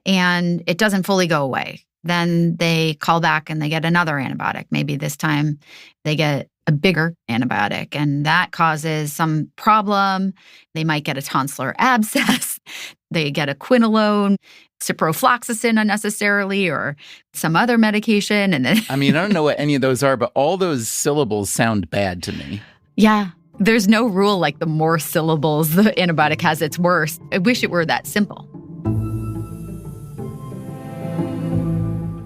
and it doesn't fully go away. Then they call back and they get another antibiotic. Maybe this time they get a bigger antibiotic, and that causes some problem. They might get a tonsillar abscess. They get a quinolone, ciprofloxacin unnecessarily, or some other medication. And then I mean, I don't know what any of those are, but all those syllables sound bad to me. Yeah. There's no rule like the more syllables the antibiotic has, it's worse. I wish it were that simple.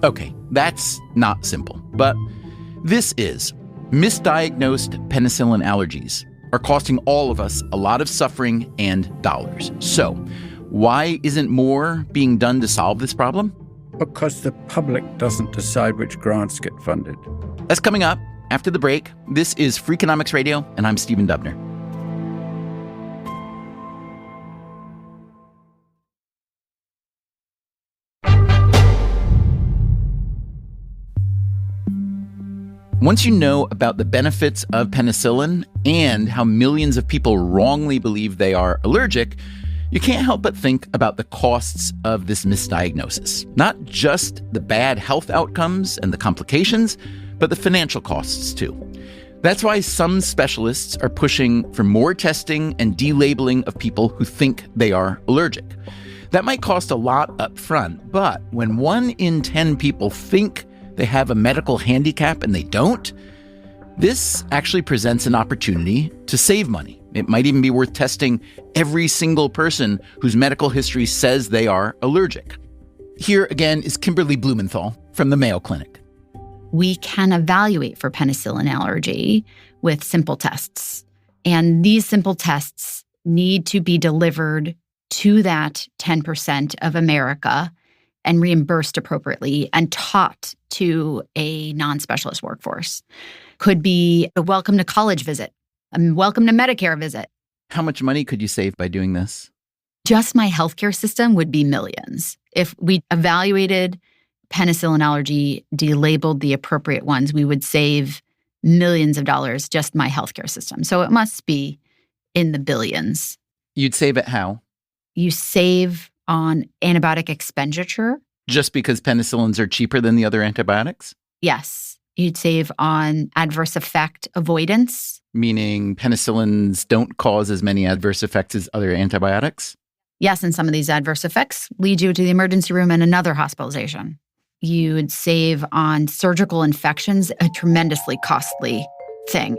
Okay, that's not simple, but this is. Misdiagnosed penicillin allergies are costing all of us a lot of suffering and dollars. So, why isn't more being done to solve this problem? Because the public doesn't decide which grants get funded. That's coming up after the break. This is Freakonomics Radio, and I'm Stephen Dubner. Once you know about the benefits of penicillin and how millions of people wrongly believe they are allergic, you can't help but think about the costs of this misdiagnosis. Not just the bad health outcomes and the complications, but the financial costs too. That's why some specialists are pushing for more testing and delabeling of people who think they are allergic. That might cost a lot up front, but when 1 in 10 people think they have a medical handicap and they don't, this actually presents an opportunity to save money. It might even be worth testing every single person whose medical history says they are allergic. Here again is Kimberly Blumenthal from the Mayo Clinic. We can evaluate for penicillin allergy with simple tests. And these simple tests need to be delivered to that 10% of America and reimbursed appropriately and taught to a non-specialist workforce. Could be a welcome to college visit, a welcome to Medicare visit. How much money could you save by doing this? just my healthcare system would be millions. If we evaluated penicillin allergy, delabeled the appropriate ones, we would save millions of dollars, just my healthcare system. So it must be in the billions. You'd save it how? You save on antibiotic expenditure. Just because penicillins are cheaper than the other antibiotics? Yes. You'd save on adverse effect avoidance. Meaning penicillins don't cause as many adverse effects as other antibiotics? Yes, and some of these adverse effects lead you to the emergency room and another hospitalization. You would save on surgical infections, a tremendously costly thing.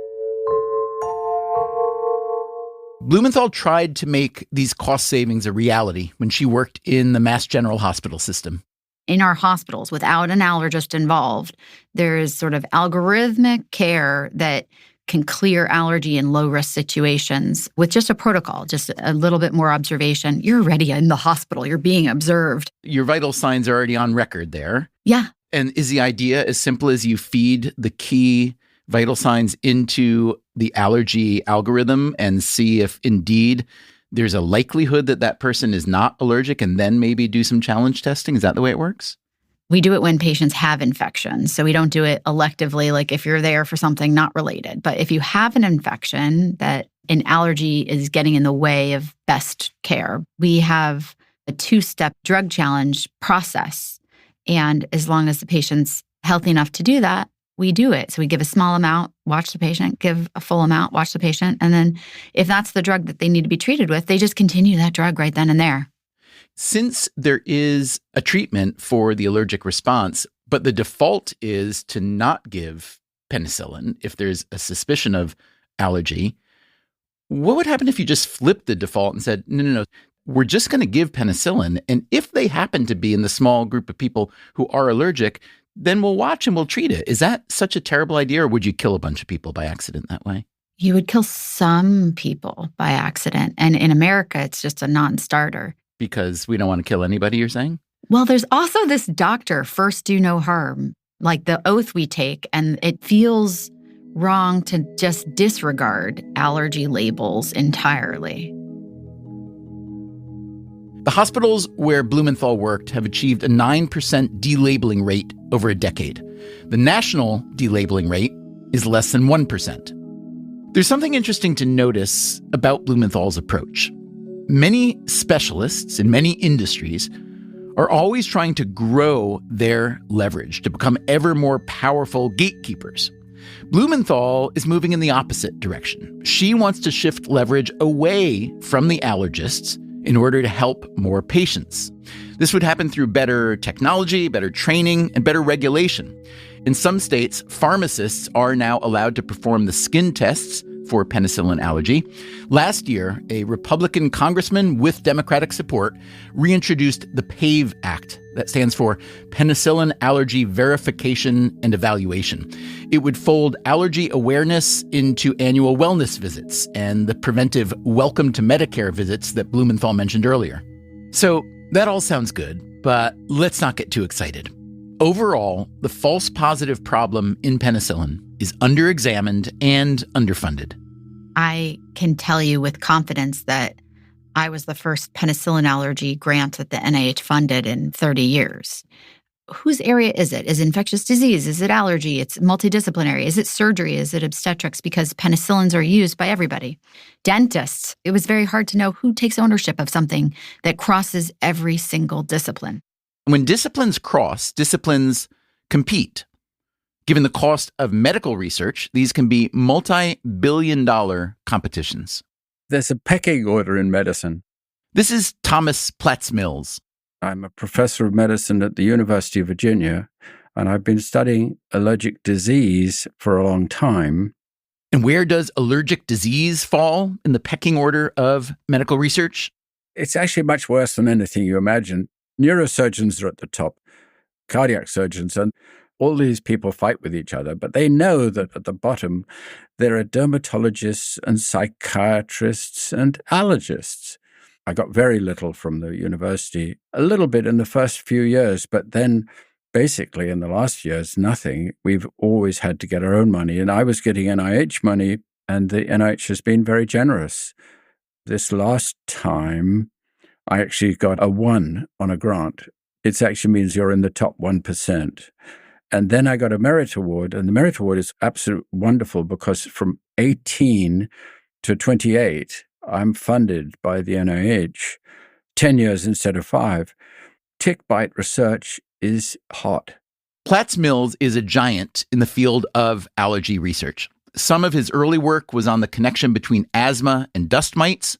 Blumenthal tried to make these cost savings a reality when she worked in the Mass General Hospital system. In our hospitals, without an allergist involved, there is sort of algorithmic care that can clear allergy in low-risk situations with just a protocol, just a little bit more observation. You're already in the hospital. You're being observed. Your vital signs are already on record there. Yeah. And is the idea as simple as you feed the key vital signs into the allergy algorithm and see if indeed there's a likelihood that that person is not allergic, and then maybe do some challenge testing? Is that the way it works? We do it when patients have infections. So we don't do it electively, like if you're there for something not related. But if you have an infection that an allergy is getting in the way of best care, we have a 2-step drug challenge process. And as long as the patient's healthy enough to do that, we do it. So we give a small amount, watch the patient, give a full amount, watch the patient. And then if that's the drug that they need to be treated with, they just continue that drug right then and there. Since there is a treatment for the allergic response, but the default is to not give penicillin if there's a suspicion of allergy, what would happen if you just flipped the default and said, no, we're just going to give penicillin, and if they happen to be in the small group of people who are allergic, then we'll watch and we'll treat it. Is that such a terrible idea, or would you kill a bunch of people by accident that way? You would kill some people by accident. And in America, it's just a non-starter. Because we don't want to kill anybody, you're saying? Well, there's also this doctor, first do no harm, like the oath we take, and it feels wrong to just disregard allergy labels entirely. The hospitals where Blumenthal worked have achieved a 9% delabeling rate over a decade. The national delabeling rate is less than 1%. There's something interesting to notice about Blumenthal's approach. Many specialists in many industries are always trying to grow their leverage to become ever more powerful gatekeepers. Blumenthal is moving in the opposite direction. She wants to shift leverage away from the allergists in order to help more patients. This would happen through better technology, better training, and better regulation. In some states, pharmacists are now allowed to perform the skin tests for penicillin allergy. Last year, a Republican congressman with Democratic support reintroduced the PAVE Act. That stands for Penicillin Allergy Verification and Evaluation. It would fold allergy awareness into annual wellness visits and the preventive Welcome to Medicare visits that Blumenthal mentioned earlier. So that all sounds good, but let's not get too excited. Overall, the false positive problem in penicillin is underexamined and underfunded. I can tell you with confidence that I was the first penicillin allergy grant that the NIH funded in 30 years. Whose area is it? Is it infectious disease? Is it allergy? It's multidisciplinary. Is it surgery? Is it obstetrics? Because penicillins are used by everybody. Dentists. It was very hard to know who takes ownership of something that crosses every single discipline. When disciplines cross, disciplines compete. Given the cost of medical research, these can be multi-billion-dollar competitions. There's a pecking order in medicine. This is Thomas Platts-Mills. I'm a professor of medicine at the University of Virginia, and I've been studying allergic disease for a long time. And where does allergic disease fall in the pecking order of medical research? It's actually much worse than anything you imagine. Neurosurgeons are at the top, cardiac surgeons, and all these people fight with each other, but they know that at the bottom there are dermatologists and psychiatrists and allergists. I got very little from the university, a little bit in the first few years, but then basically in the last years, nothing. We've always had to get our own money, and I was getting NIH money, and the NIH has been very generous. This last time, I actually got a 1 on a grant. It actually means you're in the top 1%. And then I got a merit award, and the merit award is absolutely wonderful because from 18 to 28, I'm funded by the NIH, 10 years instead of 5. Tick bite research is hot. Platts Mills is a giant in the field of allergy research. Some of his early work was on the connection between asthma and dust mites.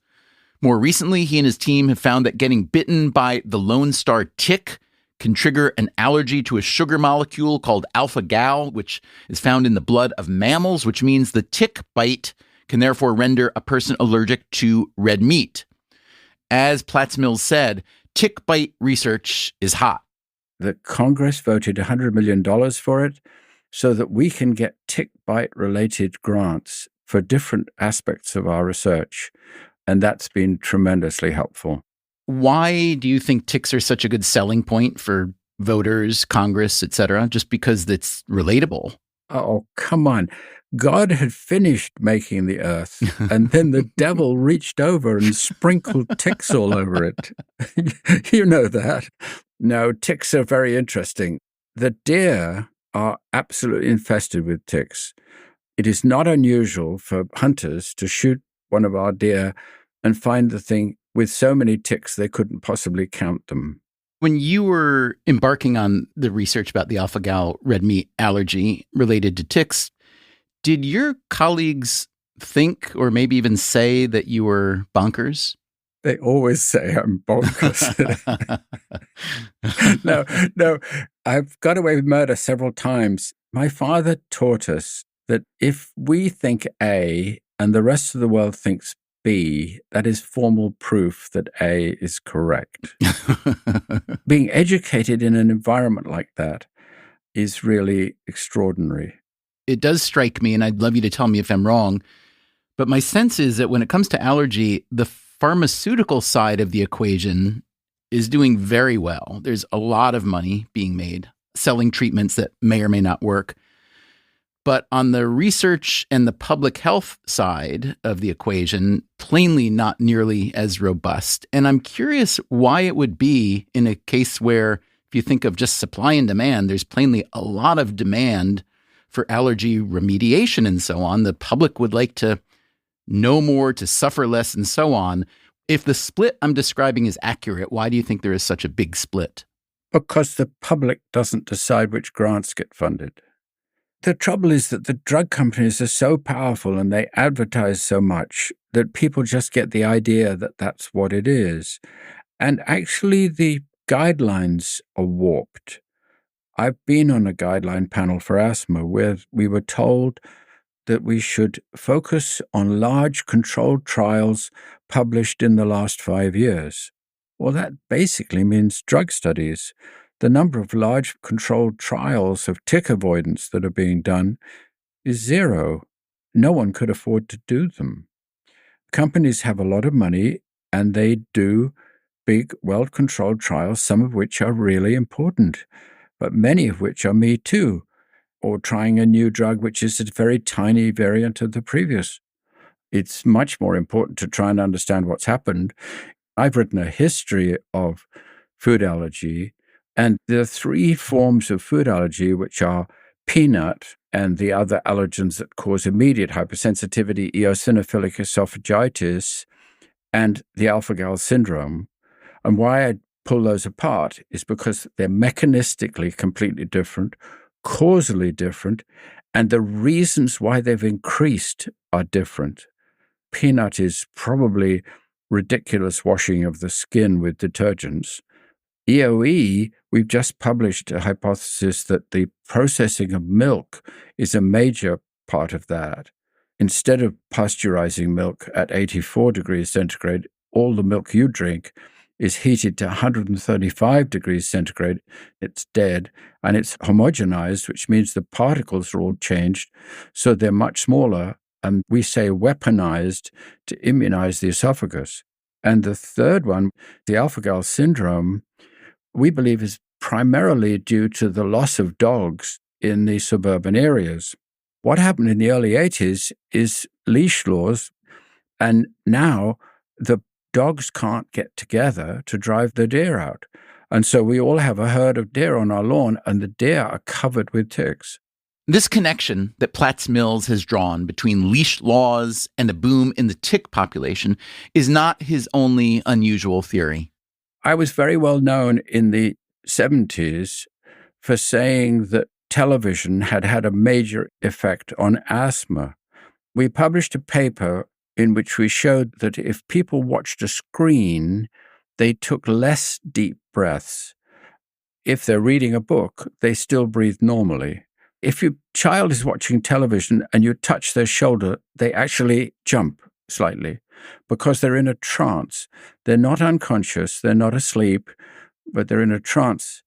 More recently, he and his team have found that getting bitten by the Lone Star tick can trigger an allergy to a sugar molecule called alpha-gal, which is found in the blood of mammals, which means the tick bite can therefore render a person allergic to red meat. As Platts Mills said, tick bite research is hot. The Congress voted $100 million for it so that we can get tick bite-related grants for different aspects of our research. And that's been tremendously helpful. Why do you think ticks are such a good selling point for voters, Congress, et cetera? Just because it's relatable? Oh, come on. God had finished making the earth, and then the devil reached over and sprinkled ticks all over it. You know that. No, ticks are very interesting. The deer are absolutely infested with ticks. It is not unusual for hunters to shoot one of our deer and find the thing with so many ticks they couldn't possibly count them. When you were embarking on the research about the alpha-gal red meat allergy related to ticks, did your colleagues think or maybe even say that you were bonkers? They always say I'm bonkers. No, I've got away with murder several times. My father taught us that if we think A and the rest of the world thinks B, that is formal proof that A is correct. Being educated in an environment like that is really extraordinary. It does strike me, and I'd love you to tell me if I'm wrong, but my sense is that when it comes to allergy, the pharmaceutical side of the equation is doing very well. There's a lot of money being made selling treatments that may or may not work. But on the research and the public health side of the equation, plainly not nearly as robust. And I'm curious why it would be in a case where, if you think of just supply and demand, there's plainly a lot of demand for allergy remediation and so on. The public would like to know more, to suffer less, and so on. If the split I'm describing is accurate, why do you think there is such a big split? Because the public doesn't decide which grants get funded. The trouble is that the drug companies are so powerful and they advertise so much that people just get the idea that that's what it is. And actually, the guidelines are warped. I've been on a guideline panel for asthma where we were told that we should focus on large controlled trials published in the last 5 years. Well, that basically means drug studies. The number of large controlled trials of tick avoidance that are being done is 0. No one could afford to do them. Companies have a lot of money and they do big, well-controlled trials, some of which are really important, but many of which are me too, or trying a new drug which is a very tiny variant of the previous. It's much more important to try and understand what's happened. I've written a history of food allergy, and there are 3 forms of food allergy, which are peanut and the other allergens that cause immediate hypersensitivity, eosinophilic esophagitis, and the alpha-gal syndrome. And why I pull those apart is because they're mechanistically completely different, causally different, and the reasons why they've increased are different. Peanut is probably ridiculous washing of the skin with detergents. EOE, we've just published a hypothesis that the processing of milk is a major part of that. Instead of pasteurizing milk at 84 degrees centigrade, all the milk you drink is heated to 135 degrees centigrade. It's dead, and it's homogenized, which means the particles are all changed, so they're much smaller, and we say weaponized to immunize the esophagus. And the third one, the alpha-gal syndrome, we believe is primarily due to the loss of dogs in the suburban areas. What happened in the early 80s is leash laws, and now the dogs can't get together to drive the deer out. And so we all have a herd of deer on our lawn, and the deer are covered with ticks. This connection that Platts Mills has drawn between leash laws and a boom in the tick population is not his only unusual theory. I was very well known in the 70s for saying that television had had a major effect on asthma. We published a paper in which we showed that if people watched a screen, they took less deep breaths. If they're reading a book, they still breathe normally. If your child is watching television and you touch their shoulder, they actually jump slightly because they're in a trance. They're not unconscious, they're not asleep, but they're in a trance.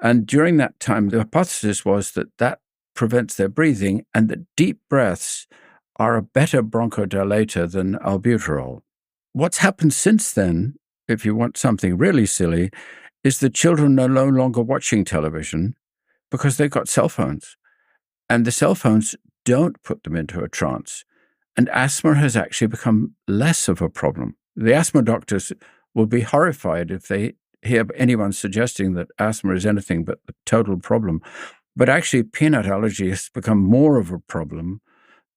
And during that time, the hypothesis was that that prevents their breathing, and that deep breaths are a better bronchodilator than albuterol. What's happened since then, if you want something really silly, is the children are no longer watching television because they've got cell phones. And the cell phones don't put them into a trance. And asthma has actually become less of a problem. The asthma doctors will be horrified if they hear anyone suggesting that asthma is anything but the total problem. But actually, peanut allergy has become more of a problem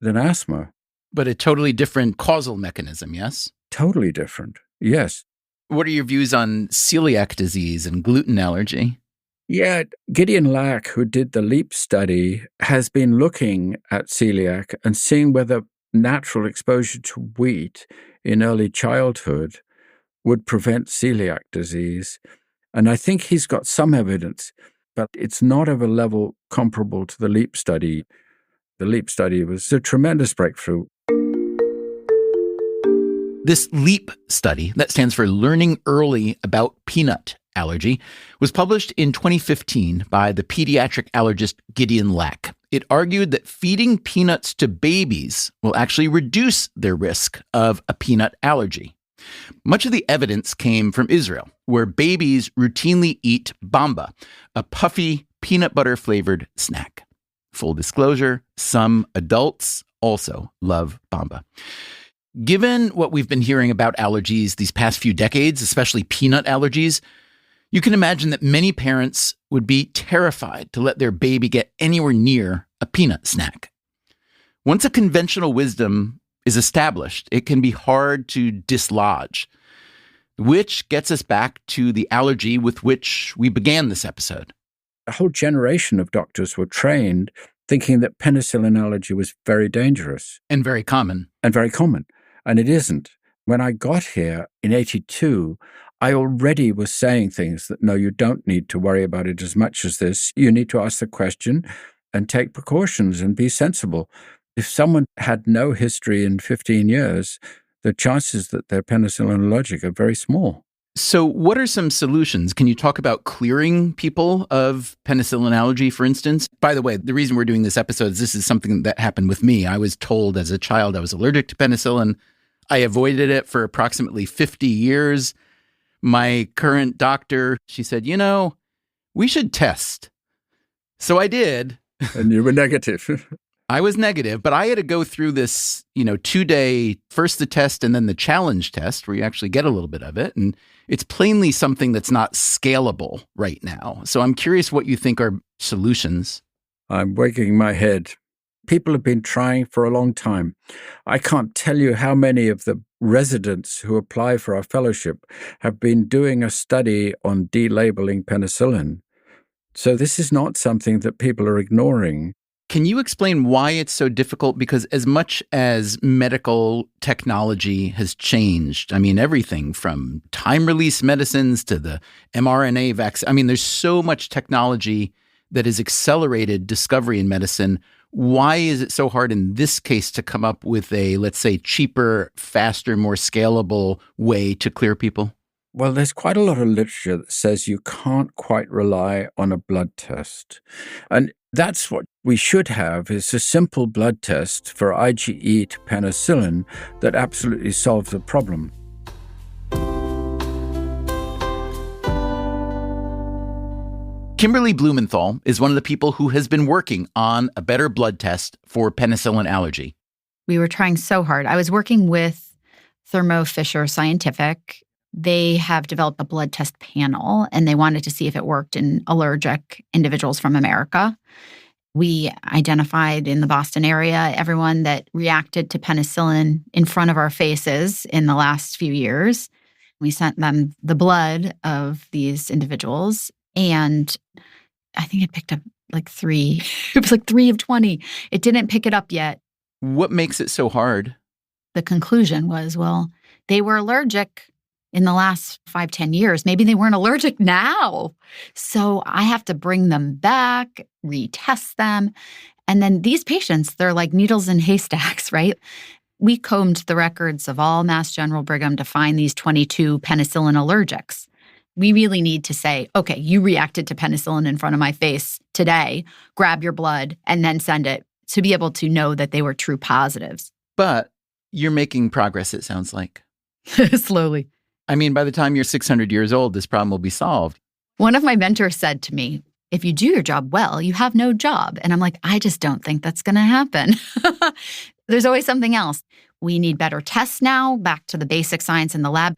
than asthma. But a totally different causal mechanism, yes? Totally different, yes. What are your views on celiac disease and gluten allergy? Yeah, Gideon Lack, who did the LEAP study, has been looking at celiac and seeing whether natural exposure to wheat in early childhood would prevent celiac disease. And I think he's got some evidence, but it's not of a level comparable to the LEAP study. The LEAP study was a tremendous breakthrough. This LEAP study, that stands for Learning Early About Peanut Allergy, was published in 2015 by the pediatric allergist Gideon Lack. It argued that feeding peanuts to babies will actually reduce their risk of a peanut allergy. Much of the evidence came from Israel, where babies routinely eat bamba, a puffy, peanut butter-flavored snack. Full disclosure, some adults also love bamba. Given what we've been hearing about allergies these past few decades, especially peanut allergies, you can imagine that many parents would be terrified to let their baby get anywhere near a peanut snack. Once a conventional wisdom is established, it can be hard to dislodge, which gets us back to the allergy with which we began this episode. A whole generation of doctors were trained thinking that penicillin allergy was very dangerous. And very common. And it isn't. When I got here in 82, I already was saying things that, no, you don't need to worry about it as much as this. You need to ask the question and take precautions and be sensible. If someone had no history in 15 years, the chances that they're penicillin allergic are very small. So what are some solutions? Can you talk about clearing people of penicillin allergy, for instance? By the way, the reason we're doing this episode is this is something that happened with me. I was told as a child I was allergic to penicillin. I avoided it for approximately 50 years. My current doctor, she said, we should test. So I did. And you were negative. I was negative, but I had to go through this, 2-day, first the test and then the challenge test where you actually get a little bit of it. And it's plainly something that's not scalable right now. So I'm curious what you think are solutions. I'm wagging my head. People have been trying for a long time. I can't tell you how many of the residents who apply for our fellowship have been doing a study on delabeling penicillin. So this is not something that people are ignoring. Can you explain why it's so difficult? Because as much as medical technology has changed, everything from time-release medicines to the mRNA vaccine, there's so much technology that has accelerated discovery in medicine. Why is it so hard in this case to come up with a, let's say, cheaper, faster, more scalable way to clear people? Well, there's quite a lot of literature that says you can't quite rely on a blood test. And that's what we should have, is a simple blood test for IgE to penicillin that absolutely solves the problem. Kimberly Blumenthal is one of the people who has been working on a better blood test for penicillin allergy. We were trying so hard. I was working with Thermo Fisher Scientific, they have developed a blood test panel, and they wanted to see if it worked in allergic individuals from America. We identified in the Boston area everyone that reacted to penicillin in front of our faces in the last few years. We sent them the blood of these individuals, and I think it picked up like 3. It was like 3 of 20. It didn't pick it up yet. What makes it so hard? The conclusion was, well, they were allergic in the last 5-10 years. Maybe they weren't allergic now. So I have to bring them back, retest them. And then these patients, they're like needles in haystacks, right? We combed the records of all Mass General Brigham to find these 22 penicillin allergics. We really need to say, okay, you reacted to penicillin in front of my face today, grab your blood, and then send it to be able to know that they were true positives. But you're making progress, it sounds like. Slowly. I mean, by the time you're 600 years old, this problem will be solved. One of my mentors said to me, if you do your job well, you have no job. And I'm like, I just don't think that's going to happen. There's always something else. We need better tests now, back to the basic science in the lab.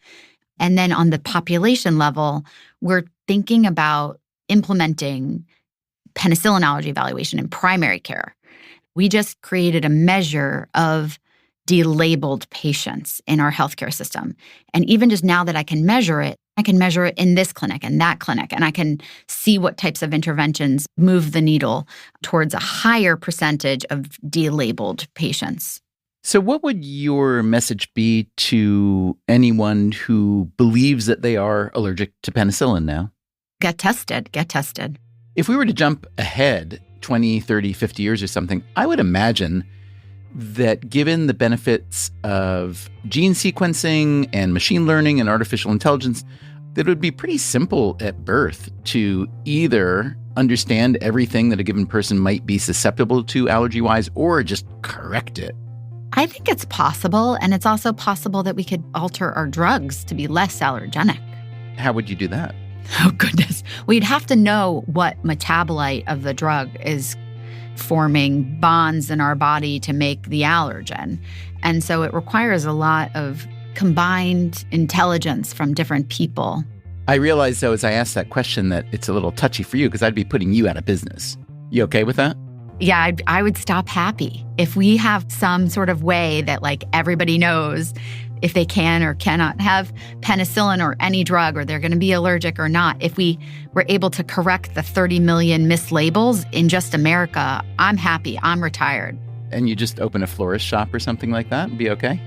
And then on the population level, we're thinking about implementing penicillin allergy evaluation in primary care. We just created a measure of delabeled patients in our healthcare system. And even just now that I can measure it in this clinic and that clinic, and I can see what types of interventions move the needle towards a higher percentage of delabeled patients. So what would your message be to anyone who believes that they are allergic to penicillin now? Get tested. Get tested. If we were to jump ahead 20, 30, 50 years or something, I would imagine that given the benefits of gene sequencing and machine learning and artificial intelligence, that it would be pretty simple at birth to either understand everything that a given person might be susceptible to allergy-wise or just correct it. I think it's possible, and it's also possible that we could alter our drugs to be less allergenic. How would you do that? Oh, goodness. We'd have to know what metabolite of the drug is forming bonds in our body to make the allergen. And so it requires a lot of combined intelligence from different people. I realize, though, as I asked that question, that it's a little touchy for you because I'd be putting you out of business. You okay with that? Yeah, I would stop happy. If we have some sort of way that like everybody knows if they can or cannot have penicillin or any drug, or they're going to be allergic or not, if we were able to correct the 30 million mislabels in just America, I'm happy. I'm retired. And you just open a florist shop or something like that and be okay?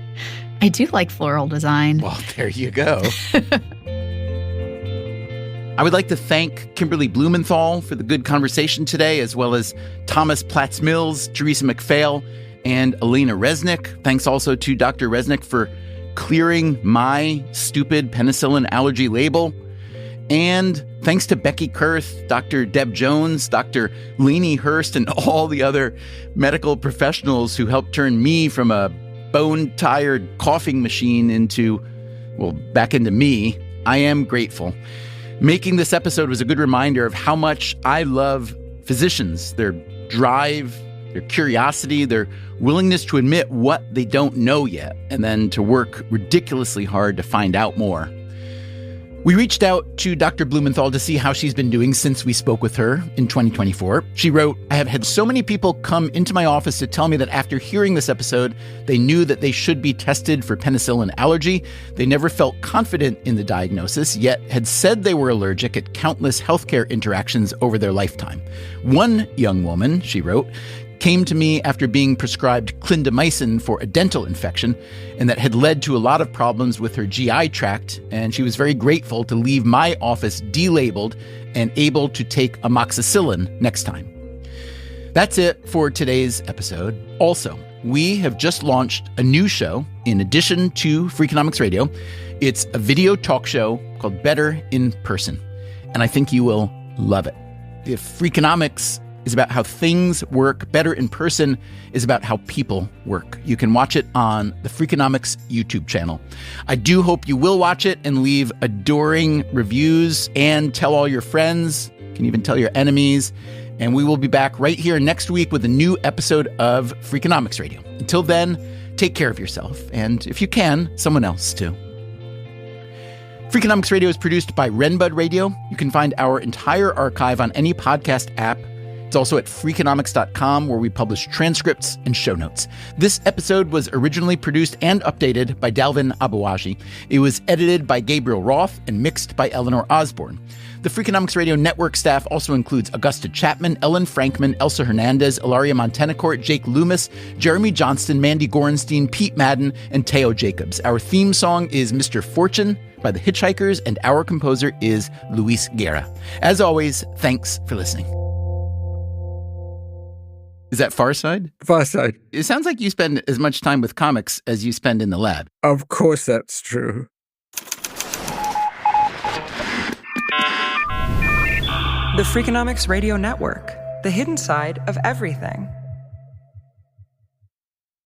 I do like floral design. Well, there you go. I would like to thank Kimberly Blumenthal for the good conversation today, as well as Thomas Platts-Mills, Teresa McPhail, and Elena Resnick. Thanks also to Dr. Resnick for clearing my stupid penicillin allergy label. And thanks to Becky Kurth, Dr. Deb Jones, Dr. Leni Hurst, and all the other medical professionals who helped turn me from a bone-tired coughing machine back into me. I am grateful. Making this episode was a good reminder of how much I love physicians, their drive, their curiosity, their willingness to admit what they don't know yet, and then to work ridiculously hard to find out more. We reached out to Dr. Blumenthal to see how she's been doing since we spoke with her in 2024. She wrote, "I have had so many people come into my office to tell me that after hearing this episode, they knew that they should be tested for penicillin allergy. They never felt confident in the diagnosis, yet had said they were allergic at countless healthcare interactions over their lifetime. One young woman," she wrote, "came to me after being prescribed clindamycin for a dental infection, and that had led to a lot of problems with her GI tract, and she was very grateful to leave my office delabeled and able to take amoxicillin next time." That's it for today's episode. Also, we have just launched a new show in addition to Freakonomics Radio. It's a video talk show called Better in Person, and I think you will love it. If Freakonomics is about how things work, Better in Person is about how people work. You can watch it on the Freakonomics YouTube channel. I do hope you will watch it and leave adoring reviews and tell all your friends. You can even tell your enemies. And we will be back right here next week with a new episode of Freakonomics Radio. Until then, take care of yourself, and if you can, someone else too. Freakonomics Radio is produced by Renbud Radio. You can find our entire archive on any podcast app. It's also at Freakonomics.com, where we publish transcripts and show notes. This episode was originally produced and updated by Dalvin Abuaji. It was edited by Gabriel Roth and mixed by Eleanor Osborne. The Freakonomics Radio Network staff also includes Augusta Chapman, Ellen Frankman, Elsa Hernandez, Ilaria Montenacourt, Jake Loomis, Jeremy Johnston, Mandy Gorenstein, Pete Madden, and Teo Jacobs. Our theme song is Mr. Fortune by the Hitchhikers, and our composer is Luis Guerra. As always, thanks for listening. Is that Far Side? Far Side. It sounds like you spend as much time with comics as you spend in the lab. Of course that's true. The Freakonomics Radio Network, the hidden side of everything.